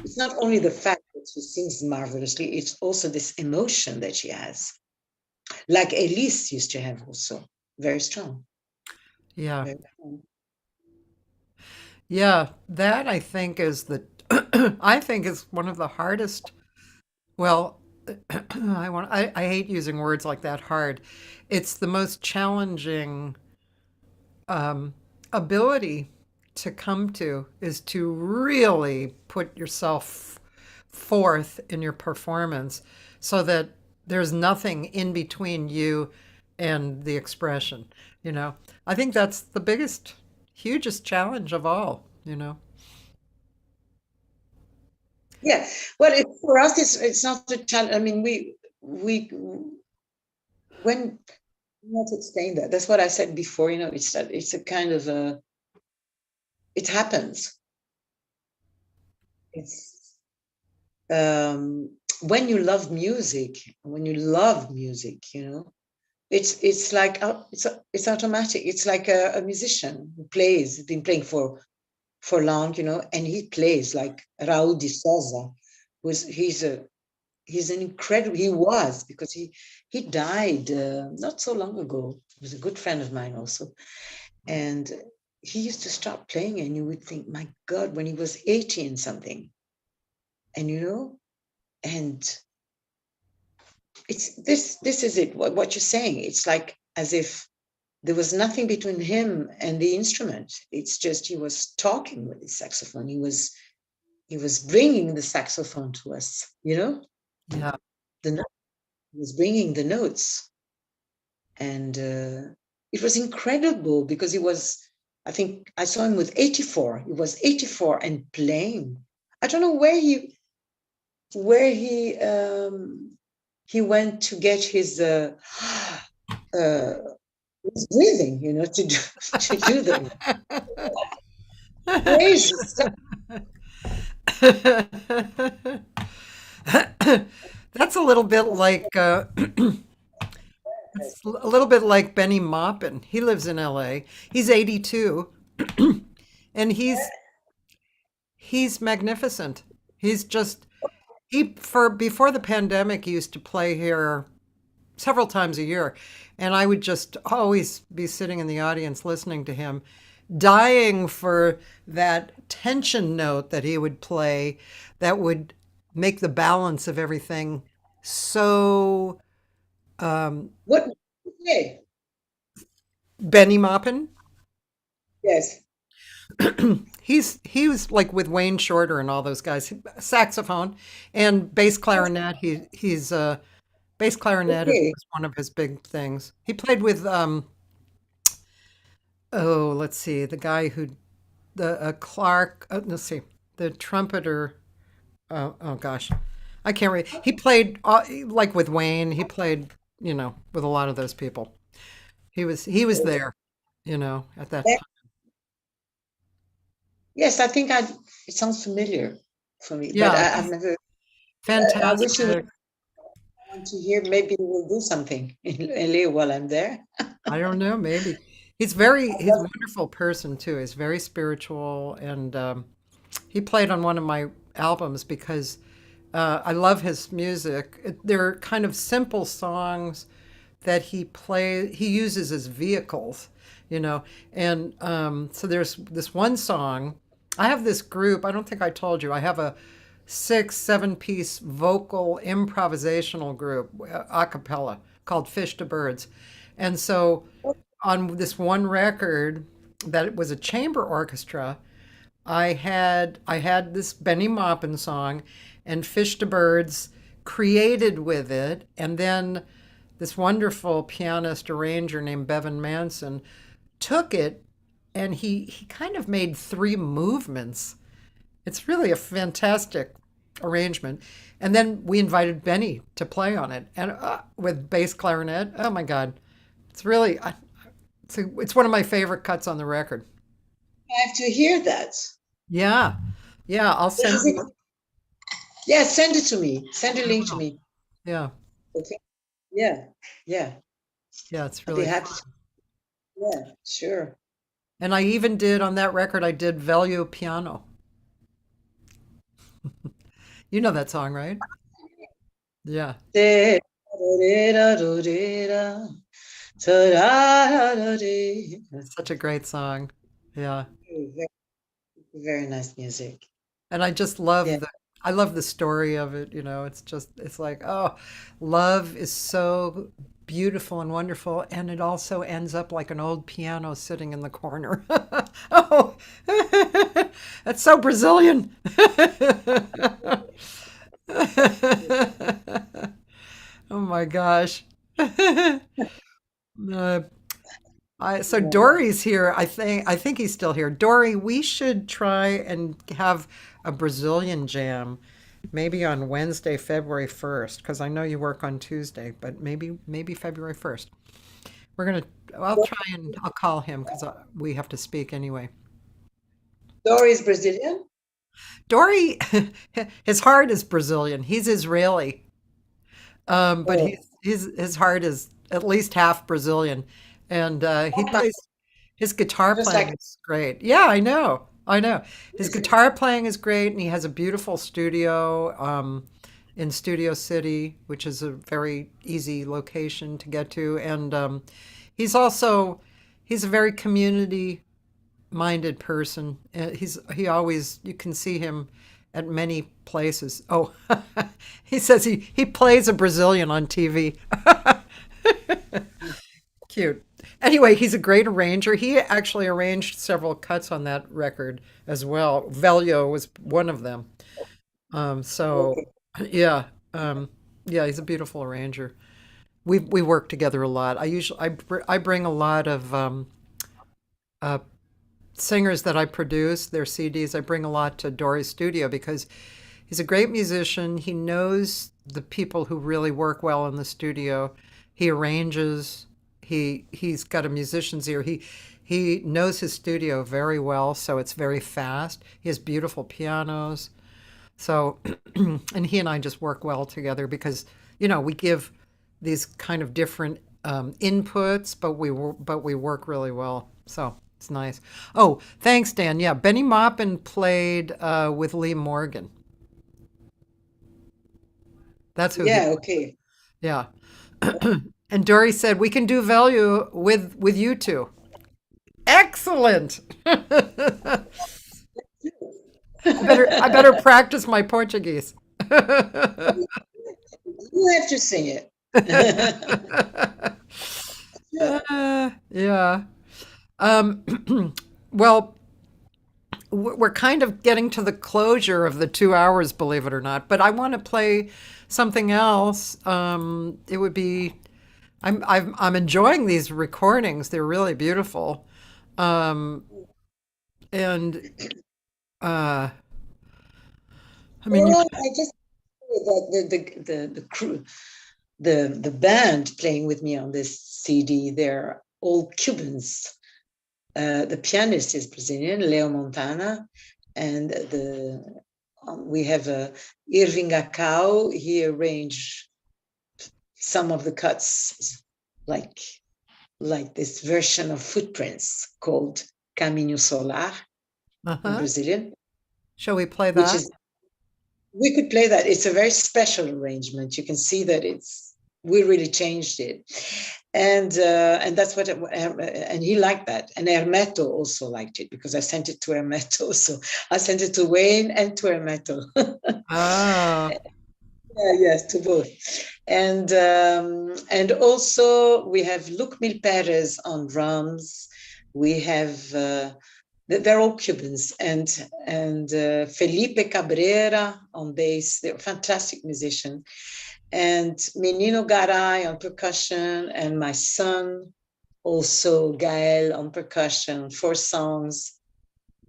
It's not only the fact that she sings marvelously; it's also this emotion that she has, like Elise used to have, also very strong,
Yeah.
very strong.
Yeah, that I think is the I think is one of the hardest. Well, I hate using words like that hard. It's the most challenging um, ability to come to is to really put yourself forth in your performance so that there's nothing in between you and the expression, you know. I think that's the biggest, hugest challenge of all, you know.
Yeah, well, for us, it's not a challenge. I mean, we when not explain that. That's what I said before. It's that it's a kind of a it happens. It's when you love music, it's like it's automatic. It's like a musician who plays, been playing for long, and he plays like Raul de Souza, who's he's an incredible he was because he died not so long ago. He was a good friend of mine also, and he used to start playing, and you would think, my God, when he was 18 something, and and it's this is it, what you're saying. It's like as if there was nothing between him and the instrument. It's just he was talking with his saxophone. He was bringing the saxophone to us,
Yeah.
the note, he was bringing the notes, and it was incredible because I think I saw him with 84. He was 84 and playing. I don't know where he went to get his breathing, to do the crazy stuff.
That's a little bit like it's a little bit like Benny Maupin. He lives in LA. He's 82 and he's magnificent. He's just he for before the pandemic he used to play here several times a year, and I would just always be sitting in the audience listening to him, dying for that tension note that he would play that would make the balance of everything so
What? Okay.
Benny Maupin.
Yes.
He was like with Wayne Shorter and all those guys, saxophone and bass clarinet. He's bass clarinet
Okay.
was one of his big things. He played with oh, let's see, the guy who the Clark. Let's see, the trumpeter. Oh gosh, I can't read. He played like with Wayne. He played, with a lot of those people. He was there, at that time.
Yes, I think it sounds familiar for me, but
Yeah,
I've never. I wish you would
fantastic.
want to hear. Maybe we'll do something in LA while I'm there.
I don't know, maybe. He's a wonderful person too. He's very spiritual, and he played on one of my albums because I love his music. They're kind of simple songs that he uses as vehicles, you know. And so there's this one song. I have this group. I don't think I told you. I have a 6, 7 piece vocal improvisational group, a cappella, called Fish to Birds. And so on this one record that it was a chamber orchestra, I had this Benny Maupin song and Fish to Birds created with it, and then this wonderful pianist arranger named Bevan Manson took it and he kind of made 3 movements. It's really a fantastic. arrangement. And then we invited Benny to play on it, and with bass clarinet. Oh my God, it's really it's one of my favorite cuts on the record.
I have to hear that.
Yeah, yeah. I'll
This
send
is it.
you.
Yeah, send it to me. Send a
I
link to
will.
me.
Yeah,
Okay. Yeah, yeah.
yeah. It's
I'll be
really
happy
fun.
to. Yeah, sure.
And I even did on that record. I did Veglio piano. You know that song, right? Yeah, such a great song. Yeah.
Very, very nice music.
And I just
Yeah.
love the story of it, it's just it's like, oh, love is so beautiful and wonderful, and it also ends up like an old piano sitting in the corner. Oh, that's so Brazilian. Oh my gosh. Uh, so Dory's here. I think he's still here. Dory, we should try and have a Brazilian jam, maybe on Wednesday, February 1st, because I know you work on Tuesday, but maybe February 1st. We're gonna. I'll try and I'll call him because we have to speak anyway.
Dory is Brazilian?
Dory, his heart is Brazilian. He's Israeli, but
Oh,
his heart is at least half Brazilian, and he
oh my,
plays. His guitar
just
playing
like
is great. Yeah, I know. I know. His
this.
guitar playing is great, and he has a beautiful studio in Studio City, which is a very easy location to get to. And he's also he's a very community-minded person. He always you can see him at many places. Oh, he says he plays a Brazilian on TV. Cute. Anyway, he's a great arranger. He actually arranged several cuts on that record as well. Velio was one of them. So
Okay.
yeah, yeah, he's a beautiful arranger. We work together a lot. I bring a lot of uh, singers that I produce, their CDs. I bring a lot to Dory's studio because he's a great musician. He knows the people who really work well in the studio. He arranges. He's got a musician's ear. He knows his studio very well, so it's very fast. He has beautiful pianos. So, and he and I just work well together because, we give these kind of different inputs, but we work really well. So it's nice. Oh, thanks, Dan. Yeah, Benny Maupin played with Lee Morgan. That's who he.
Yeah, okay.
Yeah. And Dory said we can do value with you two. Excellent. I better practice my Portuguese.
You have to sing it. Sure.
Yeah. Well, we're kind of getting to the closure of the 2 hours, believe it or not. But I want to play something else. It would be. I'm enjoying these recordings. They're really beautiful. Um, and uh, I mean,
Well, I just that the crew, the band playing with me on this CD, they're all Cubans. The pianist is Brazilian, Leo Montana, and we have Irving Acau. He arranged some of the cuts, like this version of Footprints called Caminho Solar in
uh-huh.
Brazilian,
Shall we play
which
that?
is we could play that. It's a very special arrangement. You can see that we really changed it, and that's what and he liked that, and Hermeto also liked it because I sent it to Hermeto. So I sent it to Wayne and to Hermeto.
Ah,
Yeah, yes, to both. And also we have Luc Mil Perez on drums. We have they're all Cubans, and Felipe Cabrera on bass. They're a fantastic musician, and Menino Garay on percussion, and my son also Gael on percussion, 4 songs,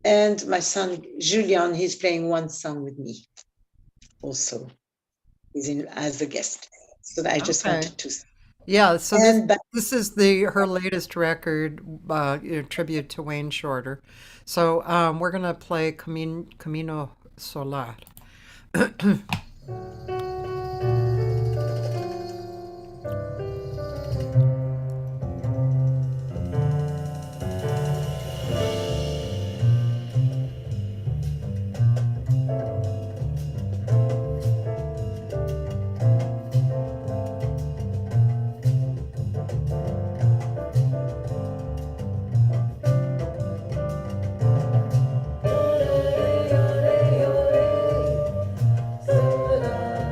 and my son Julian, he's playing one song with me. also. He's in as a guest. So I just
Okay.
wanted to.
Yeah, so this
And back,
this is the her latest record, tribute to Wayne Shorter. So we're gonna play Camino Solar.
Sola.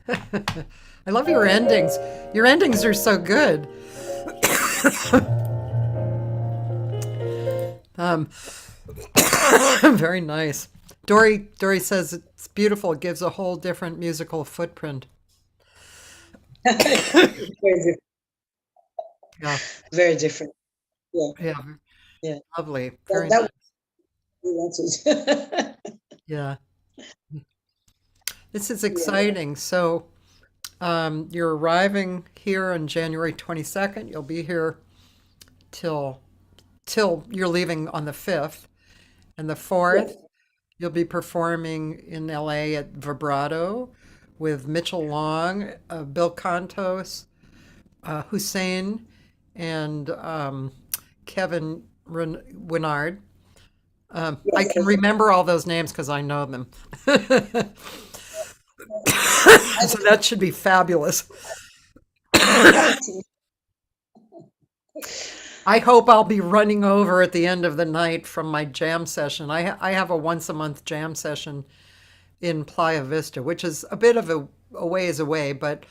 I love your endings. Your endings are so good. Um, very nice. Dory says it's beautiful. It gives a whole different musical footprint.
Very different.
Yeah,
Very different. Yeah,
yeah,
yeah.
lovely.
That,
Very
that
nice.
was what we wanted.
Yeah, this is
Yeah.
exciting. So, you're arriving here on January 22nd. You'll be here till you're leaving on the 5th, and the
Yes.
4th you'll be performing in LA at Vibrato with Mitchell Long, Bill Cantos, Hussein, and Kevin Winard. I
Yes.
can remember all those names because I know them. So that should be fabulous.
Exciting.
I hope I'll be running over at the end of the night from my jam session. I have a once a month jam session in Playa Vista, which is a bit of a ways away, but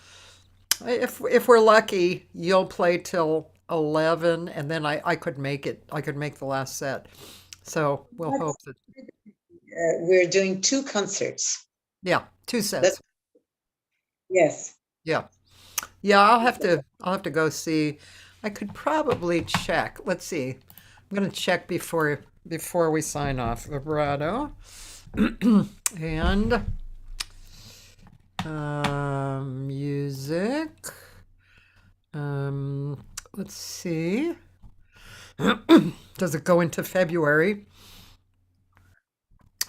if we're lucky, you'll play till 11 and then I could make it. I could make the last set. So we'll hope that,
We're doing 2 concerts.
yeah, two
That's
sets.
yes.
Yeah. Yeah, I'll have to go see. I could probably check. Let's see. I'm gonna check before we sign off. Vibrato and music. Let's see. Does it go into February?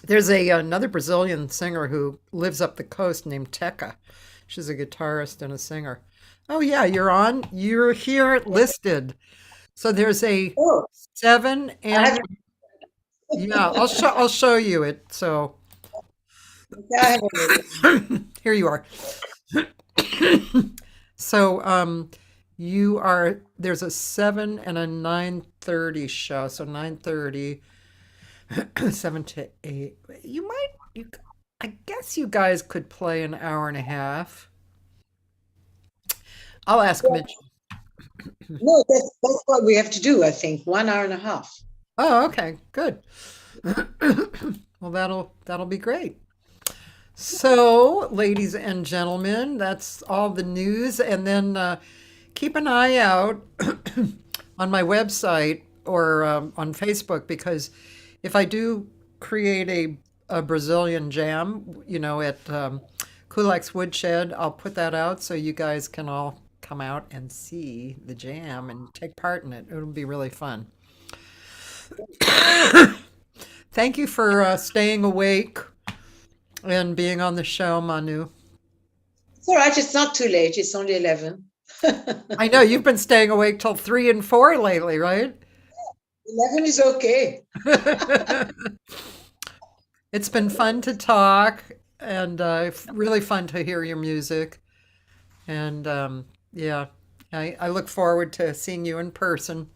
There's another Brazilian singer who lives up the coast named Teca. She's a guitarist and a singer. Oh yeah, you're here listed. So there's a
Oh,
7
I
and
have
yeah, I'll show you it. So
I have already.
here you are. So there's a 7 and a 9:30 show. So 9:30, 7 to 8. I guess you guys could play an hour and a half. I'll ask Mitch.
No, that's what we have to do, I think. 1 hour and a half.
Oh, okay, good. Well, that'll be great. So, ladies and gentlemen, that's all the news. And then keep an eye out on my website or on Facebook because if I do create a Brazilian jam, at Kulak's Woodshed, I'll put that out so you guys can all come out and see the jam and take part in it. It'll be really fun. Thank you for staying awake and being on the show, Manu.
It's all right. It's not too late. It's only 11.
I know you've been staying awake till 3 and 4 lately, right?
11 is okay.
It's been fun to talk and really fun to hear your music. And yeah, I look forward to seeing you in person.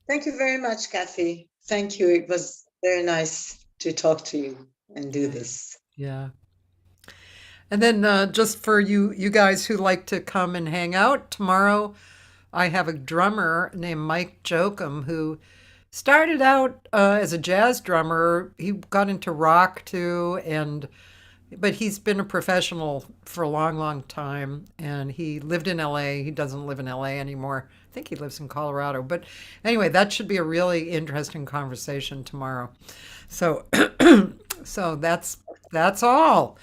Thank you very much, Cathy. Thank you. It was very nice to talk to you and do this.
Yeah. And then just for you guys who like to come and hang out, tomorrow I have a drummer named Mike Jokum who started out as a jazz drummer. He got into rock too, but he's been a professional for a long, long time, and he lived in LA. He doesn't live in LA anymore. I think he lives in Colorado. But anyway, that should be a really interesting conversation tomorrow. So, so that's all.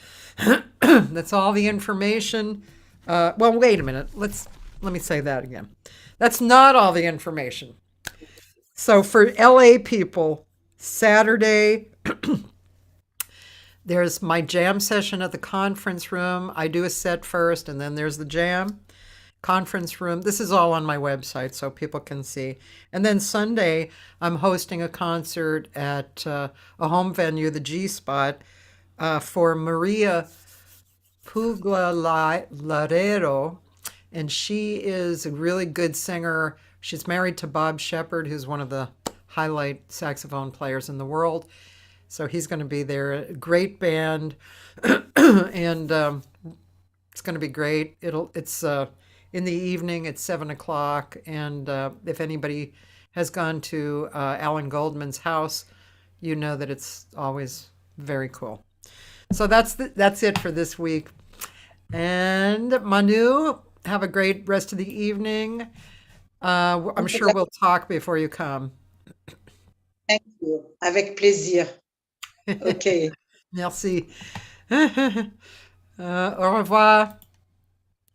That's all the information. Well, wait a minute. Let me say that again. That's not all the information. So for LA people, Saturday, there's my jam session at the conference room. I do a set first, and then there's the jam conference room. This is all on my website so people can see. And then Sunday, I'm hosting a concert at a home venue, the G Spot, for Maria Pugla Larero. And she is a really good singer. She's married to Bob Shepard, who's one of the highlight saxophone players in the world. So he's going to be there. A great band, and it's going to be great. It's in the evening at 7 o'clock, and if anybody has gone to Alan Goldman's house, you know that it's always very cool. So that's it for this week. And Manu, have a great rest of the evening. I'm sure we'll talk before you come.
Thank you. Avec plaisir. Okay.
Merci. Au revoir.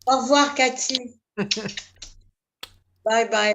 Au revoir, Cathy. Bye bye.